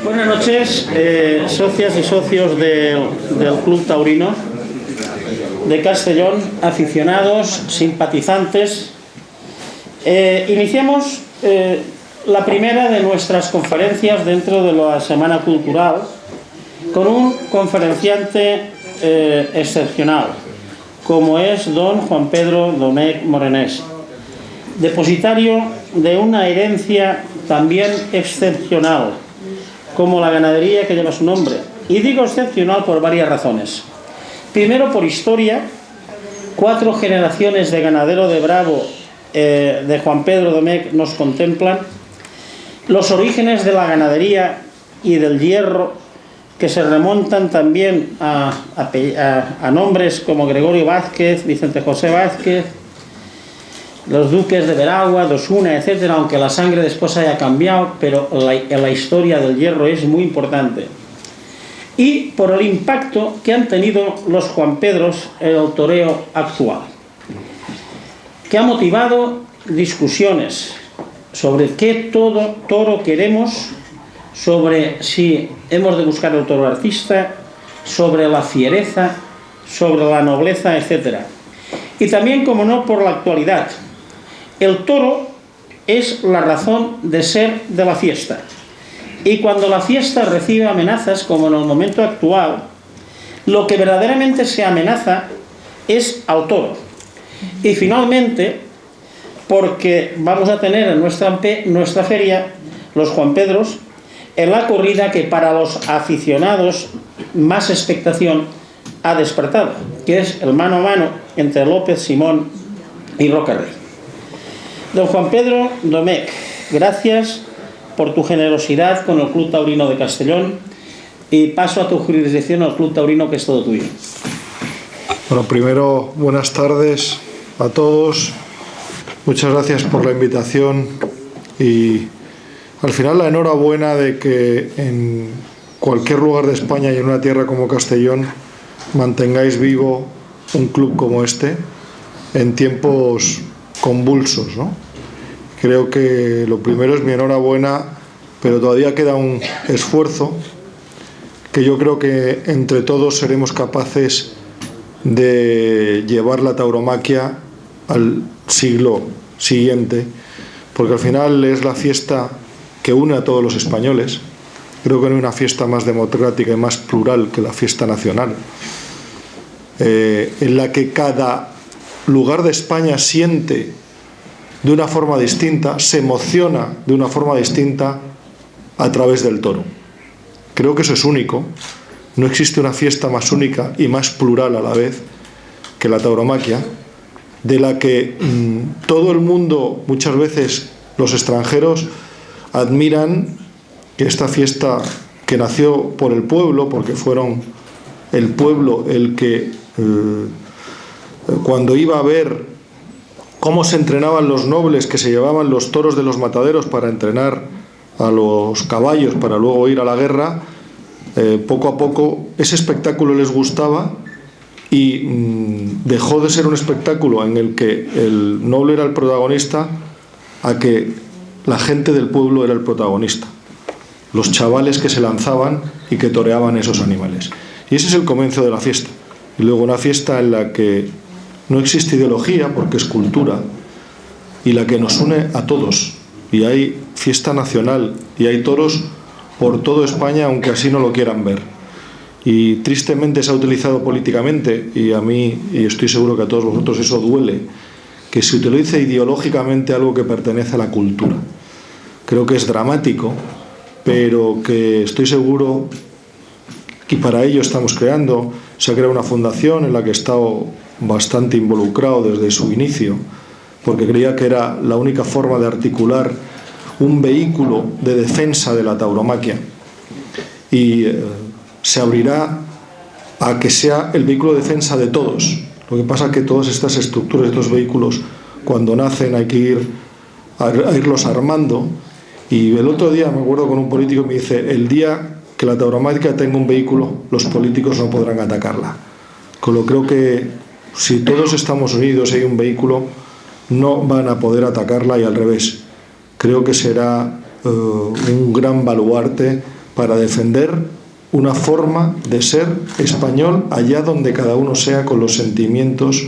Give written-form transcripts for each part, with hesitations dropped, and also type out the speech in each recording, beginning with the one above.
Buenas noches, socias y socios del Club Taurino de Castellón, aficionados, simpatizantes. Iniciamos la primera de nuestras conferencias dentro de la Semana Cultural con un conferenciante excepcional, como es don Juan Pedro Domecq Morenés, depositario de una herencia también excepcional, como la ganadería que lleva su nombre. Y digo excepcional por varias razones. Primero, por historia. 4 generaciones de ganadero de Bravo de Juan Pedro Domecq nos contemplan. Los orígenes de la ganadería y del hierro, que se remontan también a nombres como Gregorio Vázquez, Vicente José Vázquez, los duques de Veragua, de Osuna, etcétera, aunque la sangre después haya cambiado, pero la historia del hierro es muy importante. Y por el impacto que han tenido los Juan Pedros en el toreo actual, que ha motivado discusiones sobre qué toro queremos, sobre si hemos de buscar el toro artista, sobre la fiereza, sobre la nobleza, etcétera. Y también, como no, por la actualidad. El toro es la razón de ser de la fiesta. Y cuando la fiesta recibe amenazas, como en el momento actual, lo que verdaderamente se amenaza es al toro. Y finalmente, porque vamos a tener en nuestra feria los Juan Pedros en la corrida que para los aficionados más expectación ha despertado, que es el mano a mano entre López Simón y Roca Rey. Don Juan Pedro Domecq, gracias por tu generosidad con el Club Taurino de Castellón, y paso a tu jurisdicción, al Club Taurino, que es todo tuyo. Bueno, primero, buenas tardes a todos. Muchas gracias por la invitación y al final la enhorabuena de que en cualquier lugar de España y en una tierra como Castellón mantengáis vivo un club como este en tiempos convulsos, ¿no? Creo que lo primero es mi enhorabuena, pero todavía queda un esfuerzo que yo creo que entre todos seremos capaces de llevar la tauromaquia al siglo siguiente, porque al final es la fiesta que une a todos los españoles. Creo que no hay una fiesta más democrática y más plural que la fiesta nacional, en la que cada lugar de España siente de una forma distinta, se emociona de una forma distinta a través del toro. Creo que eso es único. No existe una fiesta más única y más plural a la vez que la tauromaquia, de la que todo el mundo, muchas veces los extranjeros, admiran que esta fiesta que nació por el pueblo, porque fueron el pueblo el que cuando iba a ver cómo se entrenaban los nobles que se llevaban los toros de los mataderos para entrenar a los caballos para luego ir a la guerra, poco a poco ese espectáculo les gustaba y dejó de ser un espectáculo en el que el noble era el protagonista a que la gente del pueblo era el protagonista, los chavales que se lanzaban y que toreaban esos animales. Y ese es el comienzo de la fiesta. Y luego una fiesta en la que no existe ideología, porque es cultura, y la que nos une a todos. Y hay fiesta nacional y hay toros por toda España, aunque así no lo quieran ver. Y tristemente se ha utilizado políticamente, y a mí, y estoy seguro que a todos vosotros eso duele, que se utilice ideológicamente algo que pertenece a la cultura. Creo que es dramático, pero que estoy seguro, y para ello estamos creando, se ha creado una fundación en la que he estado bastante involucrado desde su inicio, porque creía que era la única forma de articular un vehículo de defensa de la tauromaquia, y se abrirá a que sea el vehículo de defensa de todos. Lo que pasa es que todas estas estructuras, estos vehículos, cuando nacen hay que irlos armando. Y el otro día me acuerdo con un político que me dice: el día que la tauromaquia tenga un vehículo, los políticos no podrán atacarla. Con lo creo que si todos estamos unidos y hay un vehículo, no van a poder atacarla, y al revés. Creo que será un gran baluarte para defender una forma de ser español allá donde cada uno sea, con los sentimientos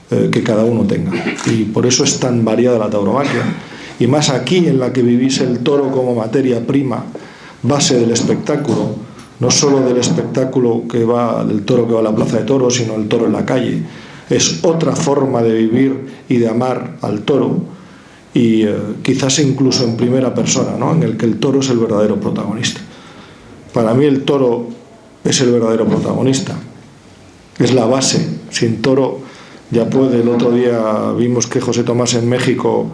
que cada uno tenga. Y por eso es tan variada la tauromaquia. Y más aquí, en la que vivís el toro como materia prima, base del espectáculo, no solo del espectáculo del toro que va a la plaza de toros, sino el toro en la calle. Es otra forma de vivir y de amar al toro, y quizás incluso en primera persona, ¿no? En el que el toro es el verdadero protagonista. Para mí el toro es el verdadero protagonista, es la base. Sin toro, ya puede, el otro día vimos que José Tomás en México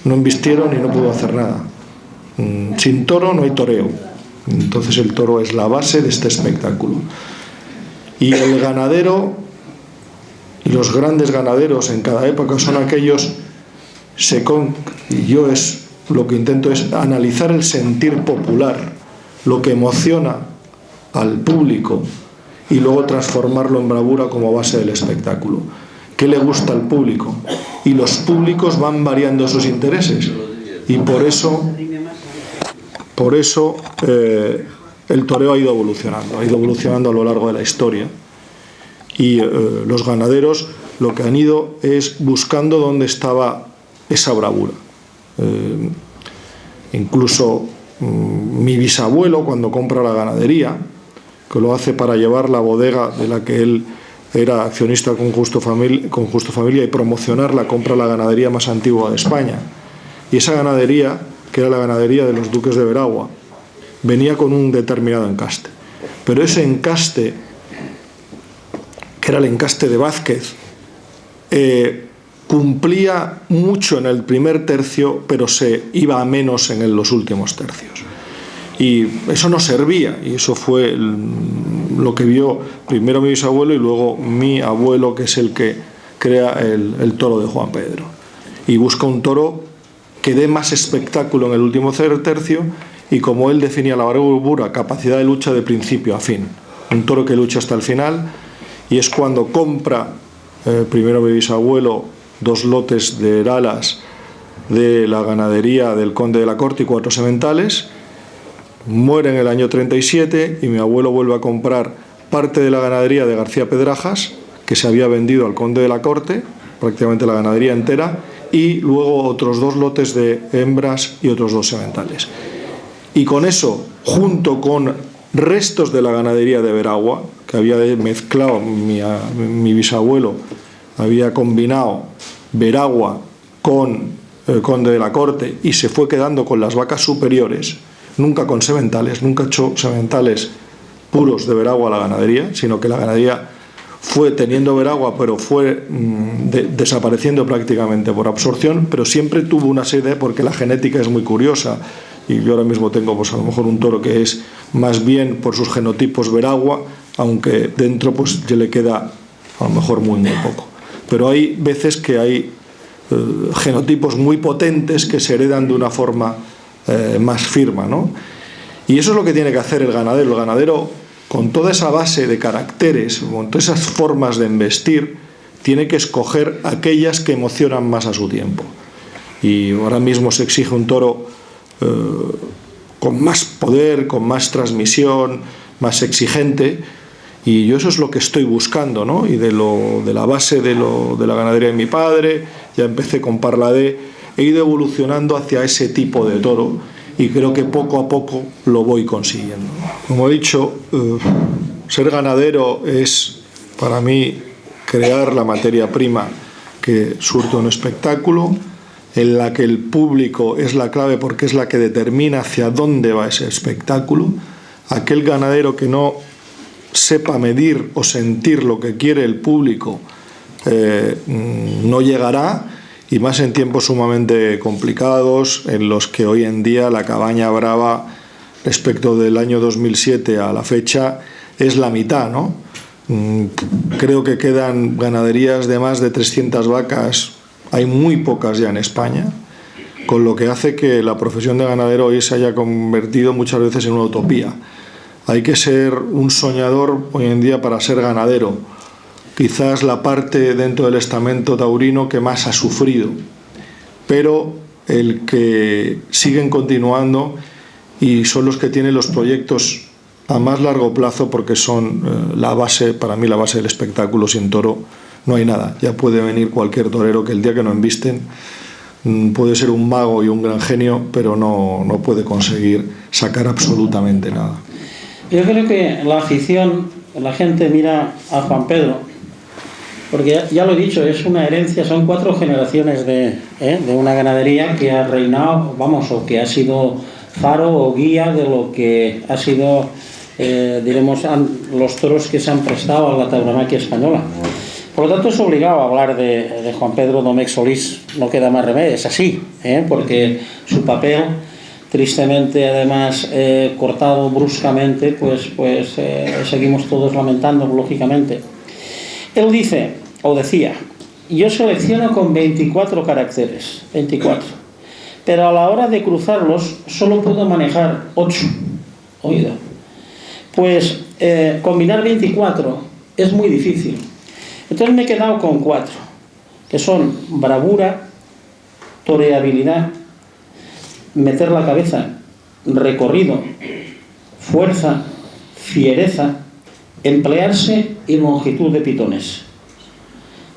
no embistieron y no pudo hacer nada. Sin toro no hay toreo. Entonces el toro es la base de este espectáculo. Y el ganadero, y los grandes ganaderos en cada época, son aquellos, y yo lo que intento es analizar el sentir popular, lo que emociona al público, y luego transformarlo en bravura como base del espectáculo. ¿Qué le gusta al público? Y los públicos van variando sus intereses, y por eso el toreo ha ido evolucionando a lo largo de la historia, y los ganaderos lo que han ido es buscando dónde estaba esa bravura. Incluso mi bisabuelo, cuando compra la ganadería, que lo hace para llevar la bodega de la que él era accionista con Justo Familia y promocionarla, compra la ganadería más antigua de España. Y esa ganadería, que era la ganadería de los duques de Veragua, venía con un determinado encaste. Pero ese encaste, que era el encaste de Vázquez, cumplía mucho en el primer tercio, pero se iba a menos en los últimos tercios. Y eso no servía, y eso fue lo que vio primero mi bisabuelo y luego mi abuelo, que es el que crea el toro de Juan Pedro. Y busca un toro que dé más espectáculo en el último tercio, y como él definía la bravura, capacidad de lucha de principio a fin. Un toro que lucha hasta el final, y es cuando compra primero mi bisabuelo 2 lotes de heralas de la ganadería del conde de la Corte y 4 sementales. Muere en el año 37 y mi abuelo vuelve a comprar parte de la ganadería de García Pedrajas, que se había vendido al conde de la Corte, prácticamente la ganadería entera, y luego otros 2 lotes de hembras y otros 2 sementales. Y con eso, junto con restos de la ganadería de Veragua, que había mezclado mi bisabuelo, había combinado Veragua con el conde de la Corte, y se fue quedando con las vacas superiores, nunca con sementales, nunca echó sementales puros de Veragua a la ganadería, sino que la ganadería fue teniendo Veragua, pero fue desapareciendo prácticamente por absorción, pero siempre tuvo una serie, porque la genética es muy curiosa, y yo ahora mismo tengo pues a lo mejor un toro que es más bien por sus genotipos Veragua, aunque dentro pues ya le queda a lo mejor muy poco. Pero hay veces que hay genotipos muy potentes que se heredan de una forma más firme, ¿no? Y eso es lo que tiene que hacer el ganadero. El ganadero, con toda esa base de caracteres, con todas esas formas de embestir, tiene que escoger aquellas que emocionan más a su tiempo. Y ahora mismo se exige un toro con más poder, con más transmisión, más exigente, y yo eso es lo que estoy buscando, ¿no? Y de la base de la ganadería de mi padre, ya empecé con Parladé, he ido evolucionando hacia ese tipo de toro, y creo que poco a poco lo voy consiguiendo. Como he dicho, ser ganadero es para mí crear la materia prima que surte un espectáculo, en la que el público es la clave, porque es la que determina hacia dónde va ese espectáculo. Aquel ganadero que no sepa medir o sentir lo que quiere el público no llegará, y más en tiempos sumamente complicados, en los que hoy en día la cabaña brava respecto del año 2007 a la fecha es la mitad, ¿no? Creo que quedan ganaderías de más de 300 vacas, hay muy pocas ya en España, con lo que hace que la profesión de ganadero hoy se haya convertido muchas veces en una utopía. Hay que ser un soñador hoy en día para ser ganadero, quizás la parte dentro del estamento taurino que más ha sufrido, pero el que siguen continuando y son los que tienen los proyectos a más largo plazo, porque son la base, para mí la base del espectáculo. Sin toro no hay nada. Ya puede venir cualquier torero que el día que no embisten puede ser un mago y un gran genio, pero no puede conseguir sacar absolutamente nada. Yo creo que la afición, la gente mira a Juan Pedro, porque ya lo he dicho, es una herencia, son 4 generaciones de una ganadería que ha reinado, vamos, o que ha sido faro o guía de lo que ha sido, diremos, los toros que se han prestado a la tauromaquia española. Por lo tanto, es obligado a hablar de Juan Pedro Domecq Solís, no queda más remedio, es así, porque su papel, tristemente además cortado bruscamente, pues seguimos todos lamentando, lógicamente. Él dice, o decía, yo selecciono con 24 caracteres, 24, pero a la hora de cruzarlos solo puedo manejar 8, oído. Pues combinar 24 es muy difícil. Entonces me he quedado con 4, que son bravura, toreabilidad, meter la cabeza, recorrido, fuerza, fiereza, emplearse y longitud de pitones.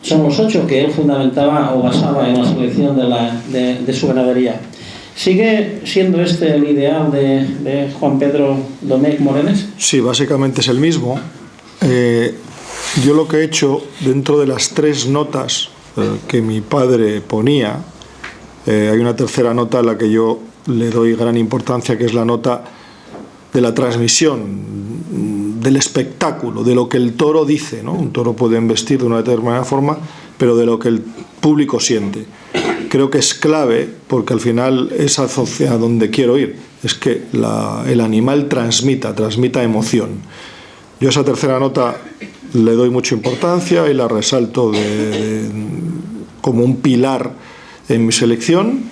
Son los 8 que él fundamentaba o basaba en la selección de su ganadería. ¿Sigue siendo este el ideal de Juan Pedro Domecq Morenés? Sí, básicamente es el mismo. Yo lo que he hecho dentro de las 3 notas que mi padre ponía, hay una tercera nota a la que yo le doy gran importancia, que es la nota de la transmisión, del espectáculo, de lo que el toro dice, ¿no? Un toro puede embestir de una determinada forma, pero de lo que el público siente. Creo que es clave, porque al final es hacia donde quiero ir, es que el animal transmita emoción. Yo a esa tercera nota le doy mucha importancia y la resalto como un pilar en mi selección,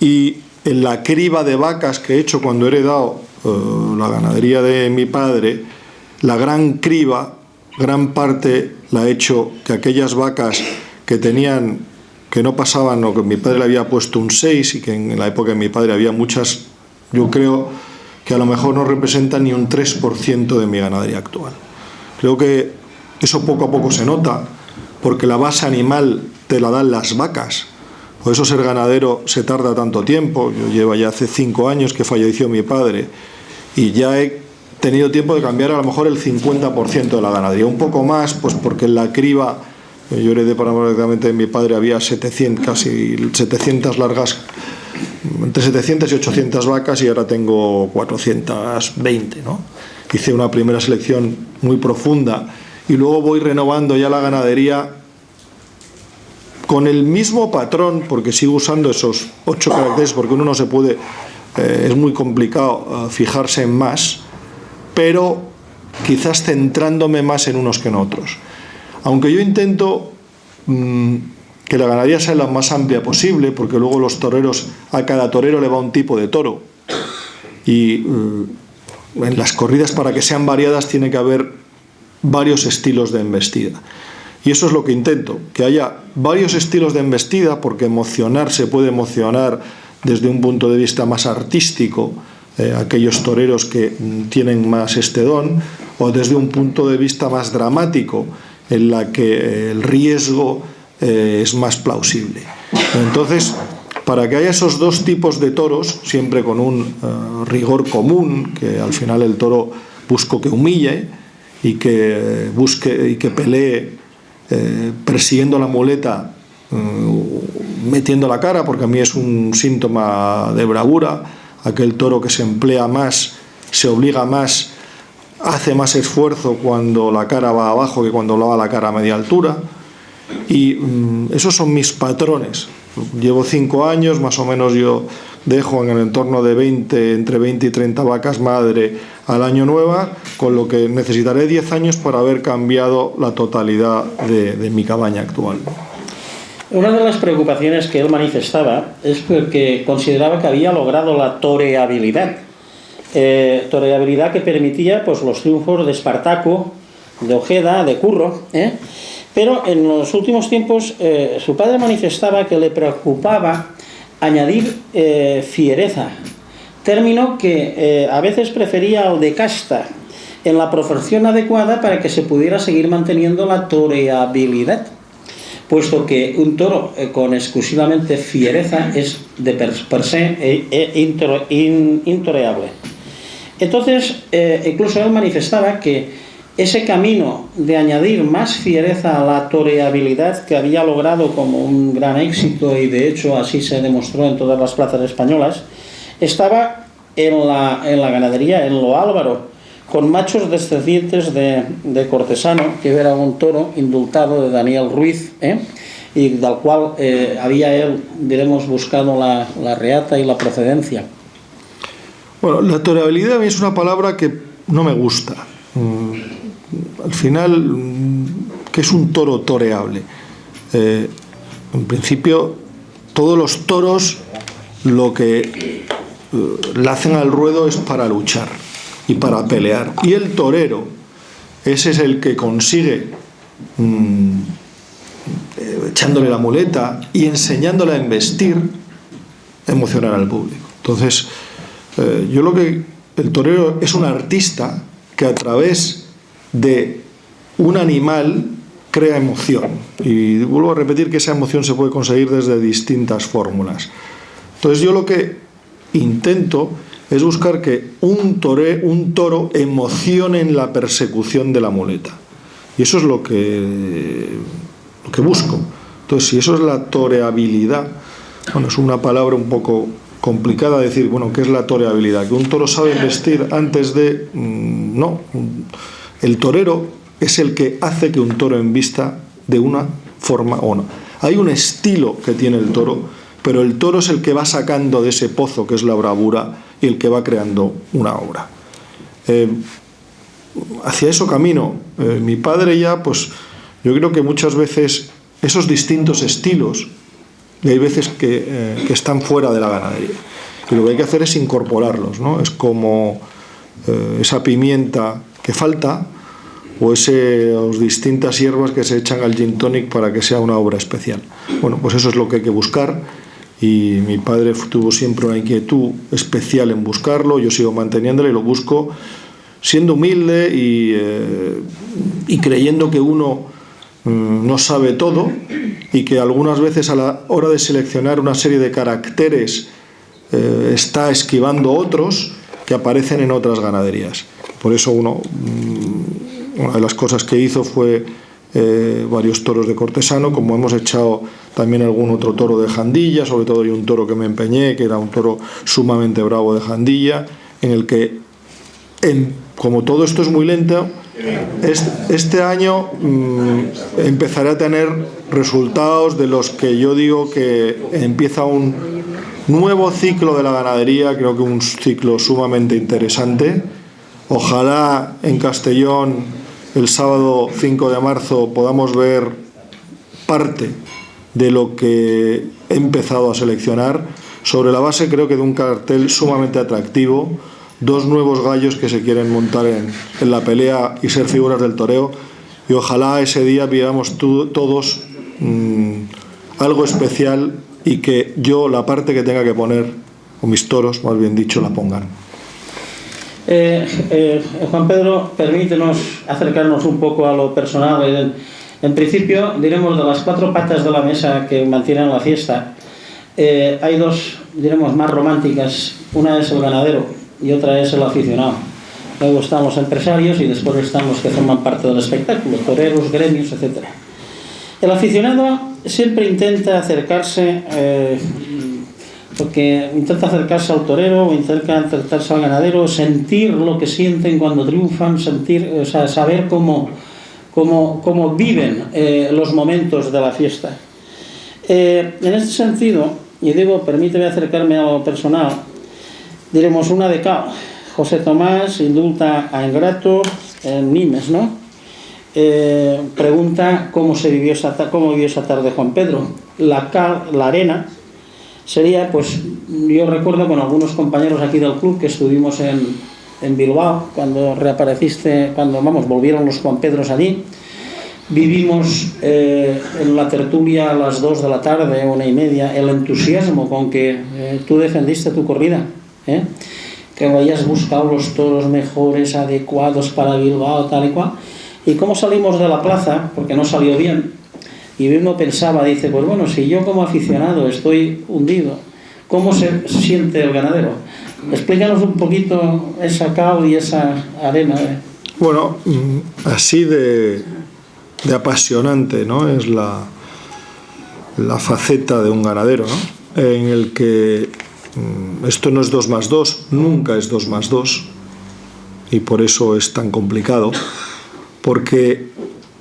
y en la criba de vacas que he hecho cuando he heredado la ganadería de mi padre, la gran criba, gran parte la he hecho que aquellas vacas que no pasaban, o que mi padre le había puesto un 6, y que en la época de mi padre había muchas, yo creo que a lo mejor no representan ni un 3% de mi ganadería actual. Creo que eso poco a poco se nota, porque la base animal te la dan las vacas. Por eso ser ganadero se tarda tanto tiempo. Yo llevo ya hace 5 años que falleció mi padre y ya he tenido tiempo de cambiar a lo mejor el 50% de la ganadería. Un poco más, pues porque en la criba, yo heredé paradójicamente de mi padre, había 700, casi 700 largas, entre 700 y 800 vacas, y ahora tengo 420, ¿no? Hice una primera selección muy profunda y luego voy renovando ya la ganadería con el mismo patrón, porque sigo usando esos 8 caracteres, porque uno no se puede, es muy complicado fijarse en más, pero quizás centrándome más en unos que en otros. Aunque yo intento que la ganadería sea la más amplia posible, porque luego los toreros, a cada torero le va un tipo de toro, y en las corridas, para que sean variadas, tiene que haber varios estilos de embestida. Y eso es lo que intento, que haya varios estilos de embestida, porque se puede emocionar desde un punto de vista más artístico, aquellos toreros que tienen más este don, o desde un punto de vista más dramático, en la que el riesgo es más plausible. Entonces, para que haya esos 2 tipos de toros, siempre con un rigor común, que al final el toro busco que humille y que busque y que pelee persiguiendo la muleta, metiendo la cara, porque a mí es un síntoma de bravura. Aquel toro que se emplea más, se obliga más, hace más esfuerzo cuando la cara va abajo que cuando va la cara a media altura. Y esos son mis patrones. Llevo 5 años, más o menos yo dejo en el entorno de entre 20 y 30 vacas madre al año nueva, con lo que necesitaré 10 años para haber cambiado la totalidad de mi cabaña actual. Una de las preocupaciones que él manifestaba es que consideraba que había logrado la toreabilidad. Toreabilidad que permitía pues los triunfos de Espartaco, de Ojeda, de Curro, Pero en los últimos tiempos su padre manifestaba que le preocupaba añadir fiereza, término que a veces prefería al de casta, en la proporción adecuada para que se pudiera seguir manteniendo la toreabilidad, puesto que un toro con exclusivamente fiereza es de per se intoreable. Entonces, incluso él manifestaba que ese camino de añadir más fiereza a la toreabilidad, que había logrado como un gran éxito, y de hecho así se demostró en todas las plazas españolas, estaba en la ganadería, en lo álvaro, con machos descendientes de Cortesano, que era un toro indultado de Daniel Ruiz, y del cual había él, diremos, buscado la reata y la procedencia. Bueno, la toreabilidad es una palabra que no me gusta. Al final, ¿qué es un toro toreable? En principio, todos los toros lo que le hacen al ruedo es para luchar y para pelear. Y el torero, ese es el que consigue, echándole la muleta y enseñándole a embestir, emocionar al público. Entonces, el torero es un artista que a través de un animal crea emoción. Y vuelvo a repetir que esa emoción se puede conseguir desde distintas fórmulas. Entonces, yo lo que intento es buscar que un toro emocione en la persecución de la muleta. Y eso es lo que busco. Entonces, si eso es la toreabilidad, bueno, es una palabra un poco complicada decir, bueno, ¿qué es la toreabilidad? ¿Que un toro sabe vestir antes de...? No. El torero es el que hace que un toro embista de una forma o no. Hay un estilo que tiene el toro, pero el toro es el que va sacando de ese pozo que es la bravura y el que va creando una obra. Hacia eso camino. Mi padre ya, pues yo creo que muchas veces esos distintos estilos, y hay veces que están fuera de la ganadería, y lo que hay que hacer es incorporarlos, ¿no? Es como esa pimienta que falta, o esas distintas hierbas que se echan al gin tonic para que sea una obra especial. Bueno, pues eso es lo que hay que buscar, y mi padre tuvo siempre una inquietud especial en buscarlo. Yo sigo manteniéndola y lo busco siendo humilde y creyendo que uno no sabe todo, y que algunas veces a la hora de seleccionar una serie de caracteres está esquivando otros que aparecen en otras ganaderías. Por eso una de las cosas que hizo fue varios toros de Cortesano, como hemos echado también algún otro toro de Jandilla, sobre todo hay un toro que me empeñé, que era un toro sumamente bravo de Jandilla, en el que, como todo esto es muy lento, este año empezaré a tener resultados de los que yo digo que empieza un nuevo ciclo de la ganadería, creo que un ciclo sumamente interesante. Ojalá en Castellón el sábado 5 de marzo podamos ver parte de lo que he empezado a seleccionar, sobre la base creo que de un cartel sumamente atractivo, dos nuevos gallos que se quieren montar en la pelea y ser figuras del toreo, y ojalá ese día vivamos todos algo especial, y que yo la parte que tenga que poner, o mis toros más bien dicho, la pongan. Juan Pedro, permítenos acercarnos un poco a lo personal. En principio, diremos, de las cuatro patas de la mesa que mantienen la fiesta, hay dos, diremos, más románticas. Una es el ganadero y otra es el aficionado. Luego están los empresarios y después están los que forman parte del espectáculo, toreros, gremios, etc. El aficionado siempre intenta acercarse, porque intenta acercarse al torero o intenta acercarse al ganadero, sentir lo que sienten cuando triunfan, saber cómo viven los momentos de la fiesta. En este sentido, y digo, permíteme acercarme a lo personal, diremos una de cada. José Tomás indulta a Ingrato en Nimes, ¿no? Pregunta cómo vivió esa tarde Juan Pedro. La arena sería, pues yo recuerdo con algunos compañeros aquí del club que estuvimos en Bilbao cuando reapareciste, volvieron los Juan Pedros allí, vivimos en la tertulia a las 2 de la tarde, 1:30, el entusiasmo con que tú defendiste tu corrida, que habías buscado los toros mejores, adecuados para Bilbao, tal y cual, y cómo salimos de la plaza, porque no salió bien, y uno pensaba, dice, pues bueno, si yo como aficionado estoy hundido, ¿cómo se siente el ganadero? Explícanos un poquito esa cal y esa arena. Bueno, así de apasionante, ¿no? Es la faceta de un ganadero, ¿no? En el que esto no es 2+2, nunca es 2+2, y por eso es tan complicado, porque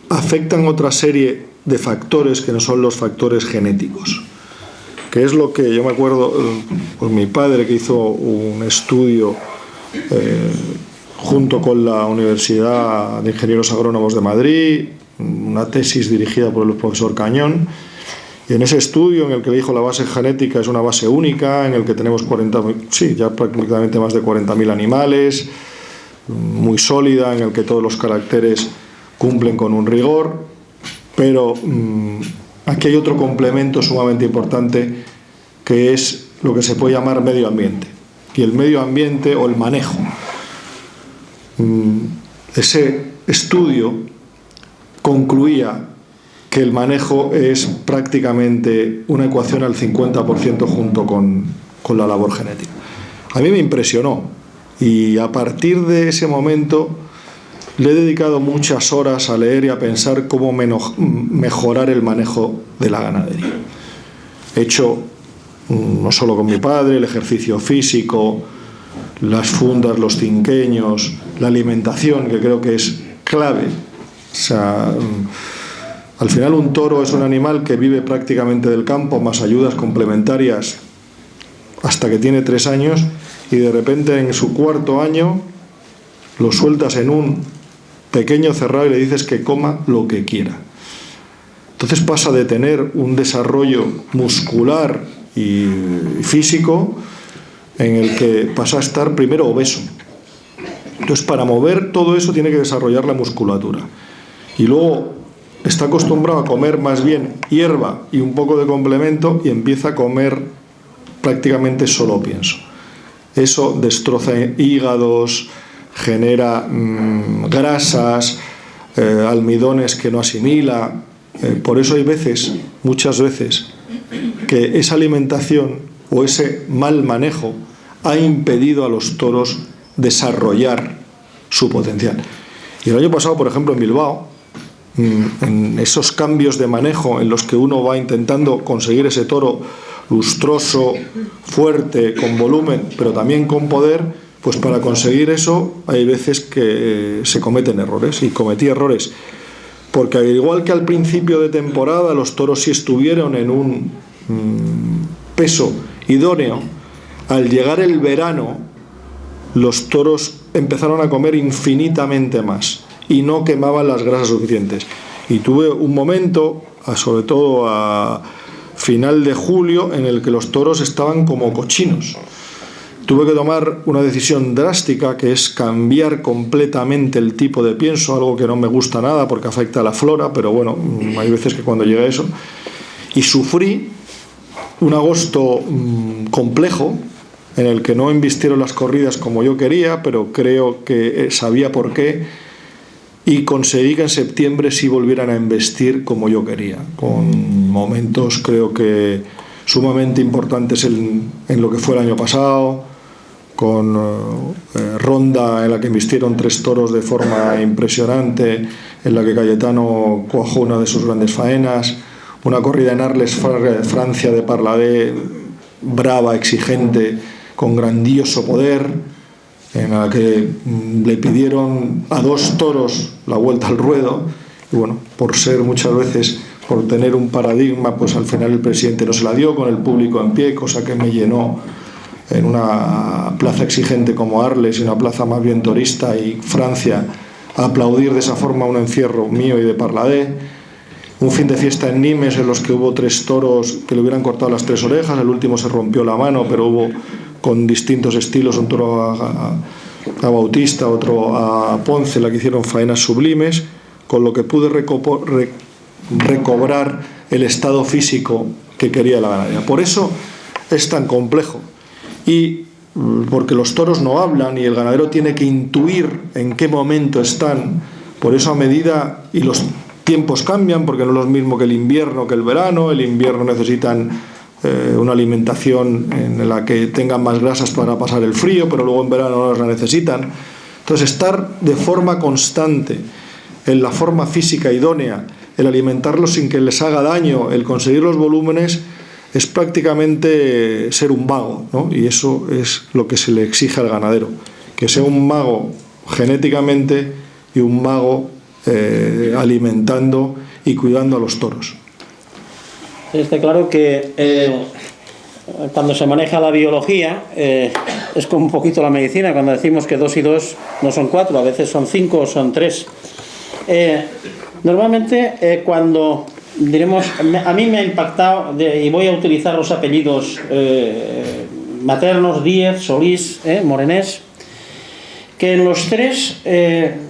afectan otra serie de factores que no son los factores genéticos, que es lo que yo me acuerdo, pues mi padre, que hizo un estudio junto con la Universidad de Ingenieros Agrónomos de Madrid, una tesis dirigida por el profesor Cañón, y en ese estudio en el que le dijo la base genética es una base única, en el que tenemos ya prácticamente más de 40.000 animales, muy sólida, en el que todos los caracteres cumplen con un rigor, pero aquí hay otro complemento sumamente importante, que es lo que se puede llamar medio ambiente. Y el medio ambiente o el manejo. Ese estudio concluía que el manejo es prácticamente una ecuación al 50% junto con la labor genética. A mí me impresionó, y a partir de ese momento le he dedicado muchas horas a leer y a pensar cómo mejorar el manejo de la ganadería. He hecho, no solo con mi padre, el ejercicio físico, las fundas, los cinqueños, la alimentación, que creo que es clave. O sea, al final un toro es un animal que vive prácticamente del campo, más ayudas complementarias, hasta que tiene 3 años, y de repente en su 4.º año lo sueltas en un pequeño cerrado y le dices que coma lo que quiera. Entonces pasa de tener un desarrollo muscular y físico, en el que pasa a estar primero obeso. Entonces, para mover todo eso tiene que desarrollar la musculatura, y luego está acostumbrado a comer más bien hierba y un poco de complemento, y empieza a comer prácticamente solo pienso. Eso destroza hígados, genera grasas, almidones que no asimila. Por eso hay muchas veces, que esa alimentación o ese mal manejo ha impedido a los toros desarrollar su potencial. Y el año pasado, por ejemplo, en Bilbao, en esos cambios de manejo en los que uno va intentando conseguir ese toro lustroso, fuerte, con volumen, pero también con poder, pues para conseguir eso hay veces que se cometen errores, y cometí errores, porque al igual que al principio de temporada los toros sí estuvieron en un peso idóneo, al llegar el verano los toros empezaron a comer infinitamente más y no quemaban las grasas suficientes. Y tuve un momento, sobre todo a final de julio, en el que los toros estaban como cochinos. Tuve que tomar una decisión drástica, que es cambiar completamente el tipo de pienso, algo que no me gusta nada porque afecta a la flora, pero bueno, hay veces que cuando llega eso. Y sufrí un agosto complejo, en el que no embistieron las corridas como yo quería, pero creo que sabía por qué, y conseguí que en septiembre sí volvieran a embestir como yo quería, con momentos creo que sumamente importantes en lo que fue el año pasado, con ronda en la que embistieron 3 toros de forma impresionante, en la que Cayetano cuajó una de sus grandes faenas, una corrida en Arles, Francia, de Parladé, brava, exigente, con grandioso poder, en la que le pidieron a 2 toros la vuelta al ruedo, y bueno, por ser muchas veces, por tener un paradigma, pues al final el presidente no se la dio, con el público en pie, cosa que me llenó en una plaza exigente como Arles, y una plaza más bien torista, y Francia, a aplaudir de esa forma un encierro mío y de Parladé. Un fin de fiesta en Nimes, en los que hubo 3 toros que le hubieran cortado las 3 orejas, el último se rompió la mano, pero hubo con distintos estilos, un toro a Bautista, otro a Ponce, la que hicieron faenas sublimes, con lo que pude recobrar el estado físico que quería la ganadería. Por eso es tan complejo, y porque los toros no hablan y el ganadero tiene que intuir en qué momento están. Por eso, a medida, y los tiempos cambian, porque no es lo mismo que el invierno que el verano. El invierno necesitan una alimentación en la que tengan más grasas para pasar el frío, pero luego en verano no las necesitan. Entonces, estar de forma constante en la forma física idónea, el alimentarlos sin que les haga daño, el conseguir los volúmenes, es prácticamente ser un mago, ¿no? Y eso es lo que se le exige al ganadero, que sea un mago genéticamente y un mago alimentando y cuidando a los toros. Está claro que cuando se maneja la biología es como un poquito la medicina, cuando decimos que 2 y 2 no son 4, a veces son 5 o son 3. Normalmente cuando diremos, a mí me ha impactado, y voy a utilizar los apellidos maternos, Díez, Solís, Morenés, que en los 3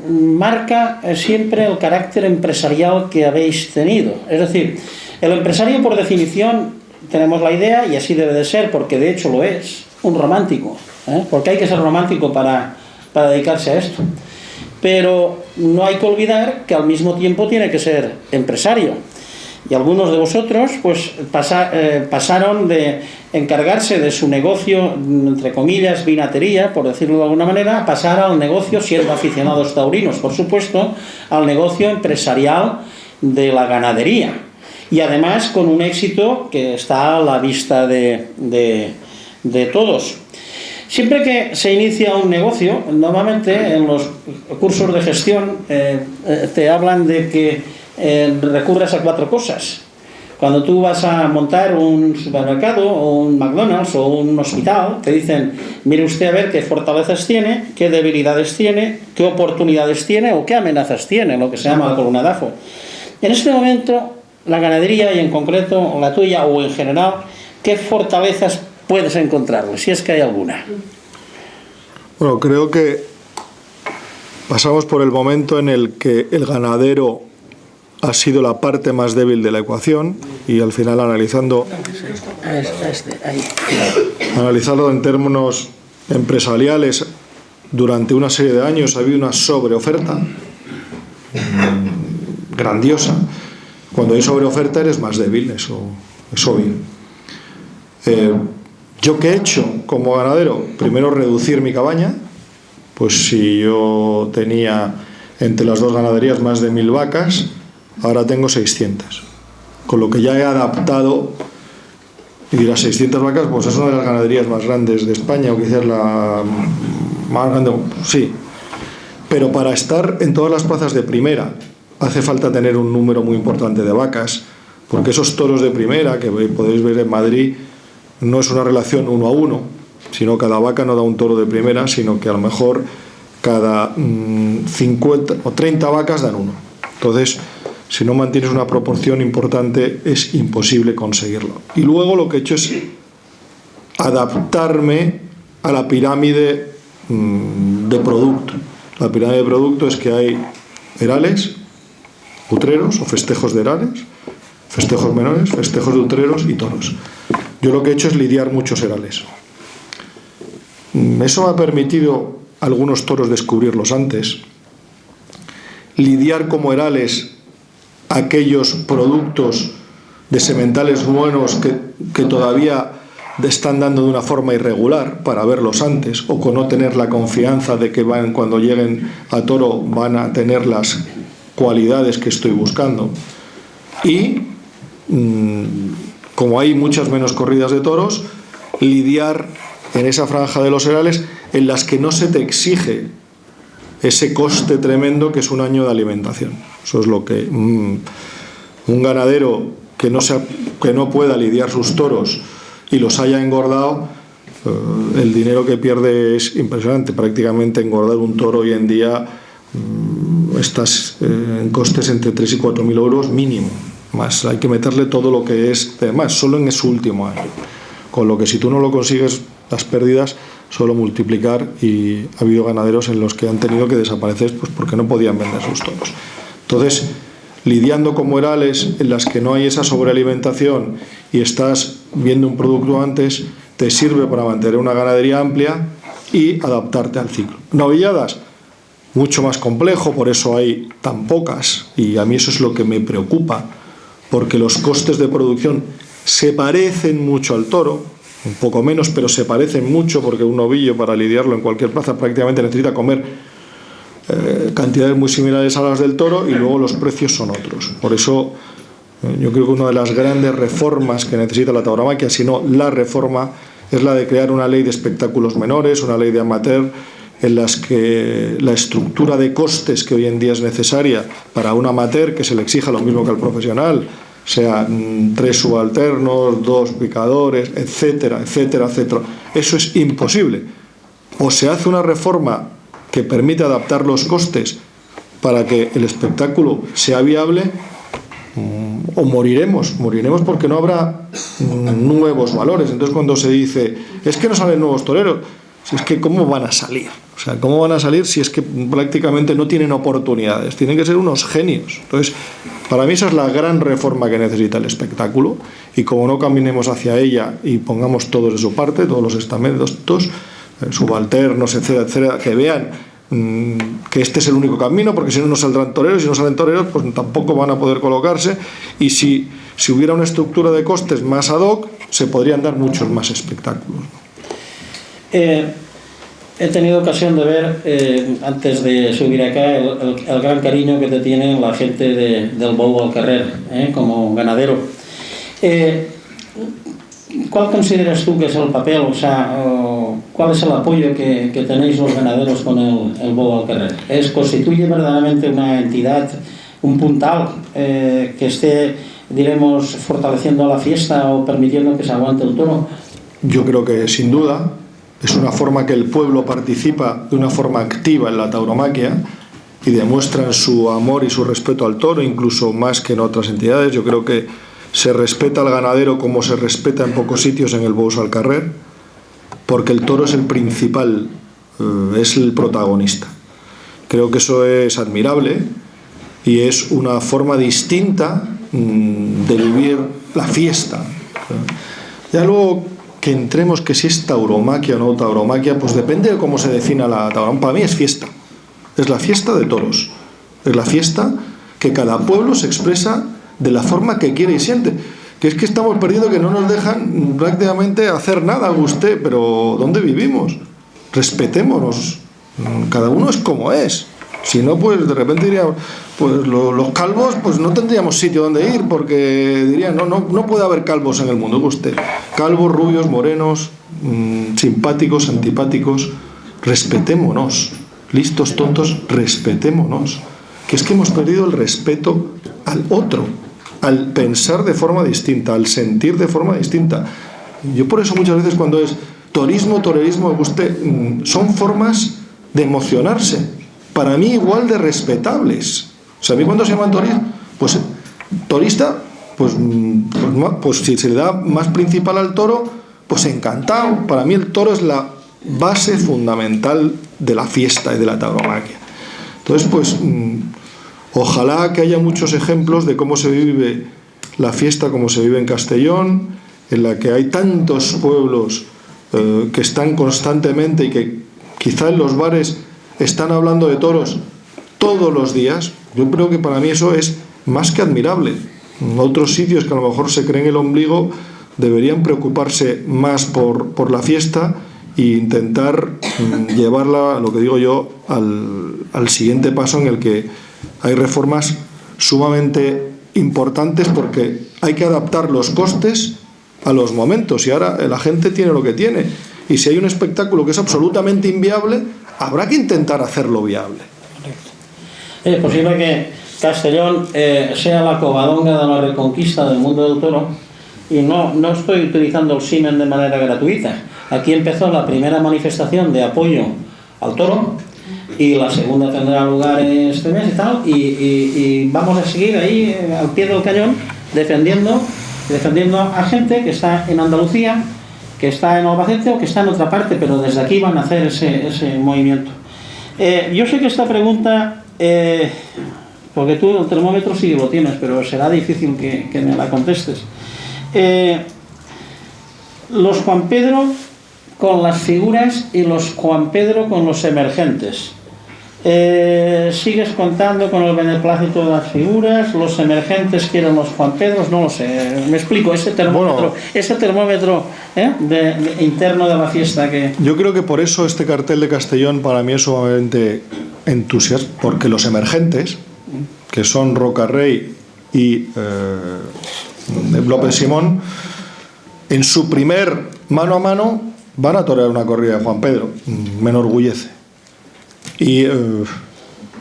marca siempre el carácter empresarial que habéis tenido. Es decir, el empresario, por definición, tenemos la idea, y así debe de ser, porque de hecho lo es, un romántico, porque hay que ser romántico para dedicarse a esto. Pero no hay que olvidar que al mismo tiempo tiene que ser empresario. Y algunos de vosotros pues pasaron de encargarse de su negocio, entre comillas, vinatería, por decirlo de alguna manera, a pasar al negocio, siendo aficionados taurinos, por supuesto, al negocio empresarial de la ganadería. Y además con un éxito que está a la vista de todos. Siempre que se inicia un negocio, normalmente en los cursos de gestión te hablan de que recurres a 4 cosas. Cuando tú vas a montar un supermercado o un McDonald's o un hospital, te dicen, mire usted a ver qué fortalezas tiene, qué debilidades tiene, qué oportunidades tiene o qué amenazas tiene, lo que se llama la columna DAFO. En este momento, la ganadería, y en concreto la tuya o en general, ¿qué fortalezas puedes encontrarle, si es que hay alguna? Bueno, creo que pasamos por el momento en el que el ganadero ha sido la parte más débil de la ecuación, y al final analizando en términos empresariales, durante una serie de años ha habido una sobreoferta grandiosa. Cuando hay sobreoferta eres más débil, eso es obvio. ¿Yo qué he hecho como ganadero? Primero, reducir mi cabaña. Pues si yo tenía entre las 2 ganaderías más de 1000 vacas, ahora tengo 600. Con lo que ya he adaptado, y dirás, 600 vacas, pues es una de las ganaderías más grandes de España, o quizás la más grande, sí. Pero para estar en todas las plazas de primera hace falta tener un número muy importante de vacas, porque esos toros de primera que podéis ver en Madrid no es una relación 1 a 1, sino cada vaca no da un toro de primera, sino que a lo mejor cada 50 o 30 vacas dan uno. Entonces, si no mantienes una proporción importante, es imposible conseguirlo. Y luego lo que he hecho es adaptarme a la pirámide de producto. La pirámide de producto es que hay herales, utreros o festejos de herales, festejos menores, festejos de utreros y toros. Yo lo que he hecho es lidiar muchos herales. Eso me ha permitido algunos toros descubrirlos antes, lidiar como herales aquellos productos de sementales buenos que todavía están dando de una forma irregular, para verlos antes, o con no tener la confianza de que cuando lleguen a toro van a tener las cualidades que estoy buscando. Y como hay muchas menos corridas de toros, lidiar en esa franja de los herales en las que no se te exige ese coste tremendo que es un año de alimentación. Eso es lo que un ganadero que no pueda lidiar sus toros y los haya engordado, el dinero que pierde es impresionante. Prácticamente engordar un toro hoy en día estás en costes entre 3 y 4 mil euros mínimo, más hay que meterle todo lo que es, además solo en su último año, con lo que si tú no lo consigues, las pérdidas solo multiplicar. Y ha habido ganaderos en los que han tenido que desaparecer pues porque no podían vender sus toros. Entonces, lidiando con morales en las que no hay esa sobrealimentación y estás viendo un producto antes, te sirve para mantener una ganadería amplia y adaptarte al ciclo. Novilladas, mucho más complejo, por eso hay tan pocas, y a mí eso es lo que me preocupa, porque los costes de producción se parecen mucho al toro, un poco menos, pero se parecen mucho, porque un novillo, para lidiarlo en cualquier plaza, prácticamente necesita comer cantidades muy similares a las del toro, y luego los precios son otros. Por eso yo creo que una de las grandes reformas que necesita la tauromaquia, si no la reforma, es la de crear una ley de espectáculos menores, una ley de amateur, en las que la estructura de costes que hoy en día es necesaria para un amateur, que se le exija lo mismo que al profesional, sean 3 subalternos, 2 picadores, etcétera, etcétera, etcétera. Eso es imposible. O se hace una reforma que permite adaptar los costes para que el espectáculo sea viable, o moriremos porque no habrá nuevos valores. Entonces, cuando se dice, es que no salen nuevos toreros, si es que ¿cómo van a salir? O sea, ¿cómo van a salir si es que prácticamente no tienen oportunidades? Tienen que ser unos genios. Entonces, para mí esa es la gran reforma que necesita el espectáculo, y como no caminemos hacia ella y pongamos todos de su parte, todos los estamentos, subalternos, etcétera, etcétera, que vean que este es el único camino, porque si no, no saldrán toreros, y si no salen toreros, pues tampoco van a poder colocarse, y si hubiera una estructura de costes más ad hoc, se podrían dar muchos más espectáculos. He tenido ocasión de ver, antes de subir acá, el gran cariño que te tiene la gente del Bou al Carrer, como ganadero. ¿Cuál consideras tú que es el papel, o sea, cuál es el apoyo que tenéis los ganaderos con el Bou al Carrer? ¿Constituye verdaderamente una entidad, un puntal que esté, diremos, fortaleciendo la fiesta o permitiendo que se aguante el toro? Yo creo que sin duda es una forma que el pueblo participa de una forma activa en la tauromaquia y demuestran su amor y su respeto al toro, incluso más que en otras entidades. Yo creo que se respeta al ganadero como se respeta en pocos sitios en el Bous al Carrer, porque el toro es el principal, es el protagonista. Creo que eso es admirable y es una forma distinta de vivir la fiesta. Ya luego que entremos que si es tauromaquia o no tauromaquia, pues depende de cómo se defina la tauromaquia. Para mí es fiesta, es la fiesta de toros, es la fiesta que cada pueblo se expresa de la forma que quiere y siente. Que es que estamos perdiendo, que no nos dejan prácticamente hacer nada, usted, pero ¿dónde vivimos? Respetémonos, cada uno es como es. Si no, pues de repente diríamos, pues los calvos, pues no tendríamos sitio donde ir, porque dirían, no puede haber calvos en el mundo, usted. Calvos, rubios, morenos, simpáticos, antipáticos, respetémonos. Listos, tontos, respetémonos. Que es que hemos perdido el respeto al otro, al pensar de forma distinta, al sentir de forma distinta. Yo por eso muchas veces cuando es torismo, torerismo, usted, son formas de emocionarse, para mí igual de respetables. O sea, a mí cuando se llaman torismo, pues torista, pues si se le da más principal al toro, pues encantado. Para mí el toro es la base fundamental de la fiesta y de la tauromaquia. Entonces, pues ojalá que haya muchos ejemplos de cómo se vive la fiesta, como se vive en Castellón, en la que hay tantos pueblos que están constantemente y que quizá en los bares están hablando de toros todos los días. Yo creo que para mí eso es más que admirable. En otros sitios que a lo mejor se creen el ombligo deberían preocuparse más por la fiesta e intentar llevarla, lo que digo yo, al siguiente paso, en el que hay reformas sumamente importantes, porque hay que adaptar los costes a los momentos, y ahora la gente tiene lo que tiene, y si hay un espectáculo que es absolutamente inviable, habrá que intentar hacerlo viable. Es posible que Castellón sea la covadonga de la reconquista del mundo del toro, y no estoy utilizando el símil de manera gratuita. Aquí empezó la primera manifestación de apoyo al toro, y la segunda tendrá lugar este mes y tal, y vamos a seguir ahí al pie del cañón defendiendo a gente que está en Andalucía, que está en Albacete o que está en otra parte, pero desde aquí van a hacer ese movimiento. Yo sé que esta pregunta porque tú el termómetro sí lo tienes, pero será difícil que me la contestes. Los Juan Pedro con las figuras y los Juan Pedro con los emergentes. ¿Sigues contando con el beneplácito de las figuras? ¿Los emergentes que eran los Juan Pedros? No lo sé. Me explico, ese termómetro, interno de la fiesta que... Yo creo que por eso este cartel de Castellón para mí es sumamente entusiasta, porque los emergentes, que son Rocarrey y López Simón, en su primer mano a mano van a torear una corrida de Juan Pedro. Me enorgullece. Y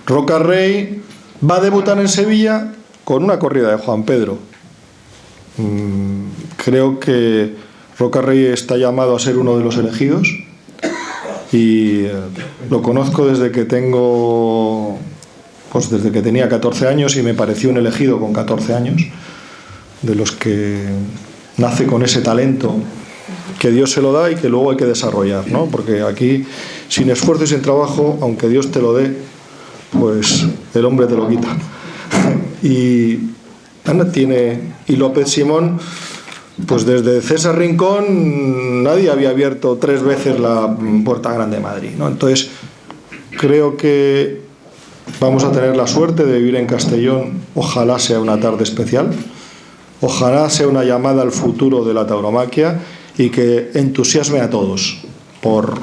Rocarrey va a debutar en Sevilla con una corrida de Juan Pedro. Creo que Rocarrey está llamado a ser uno de los elegidos y lo conozco desde que tenía 14 años y me pareció un elegido con 14 años, de los que nace con ese talento que Dios se lo da y que luego hay que desarrollar, ¿no? Porque aquí, sin esfuerzo y sin trabajo, aunque Dios te lo dé, pues el hombre te lo quita. Y López Simón, pues desde César Rincón nadie había abierto 3 veces la Puerta Grande de Madrid, ¿no? Entonces creo que vamos a tener la suerte de vivir en Castellón. Ojalá sea una tarde especial, ojalá sea una llamada al futuro de la tauromaquia y que entusiasme a todos por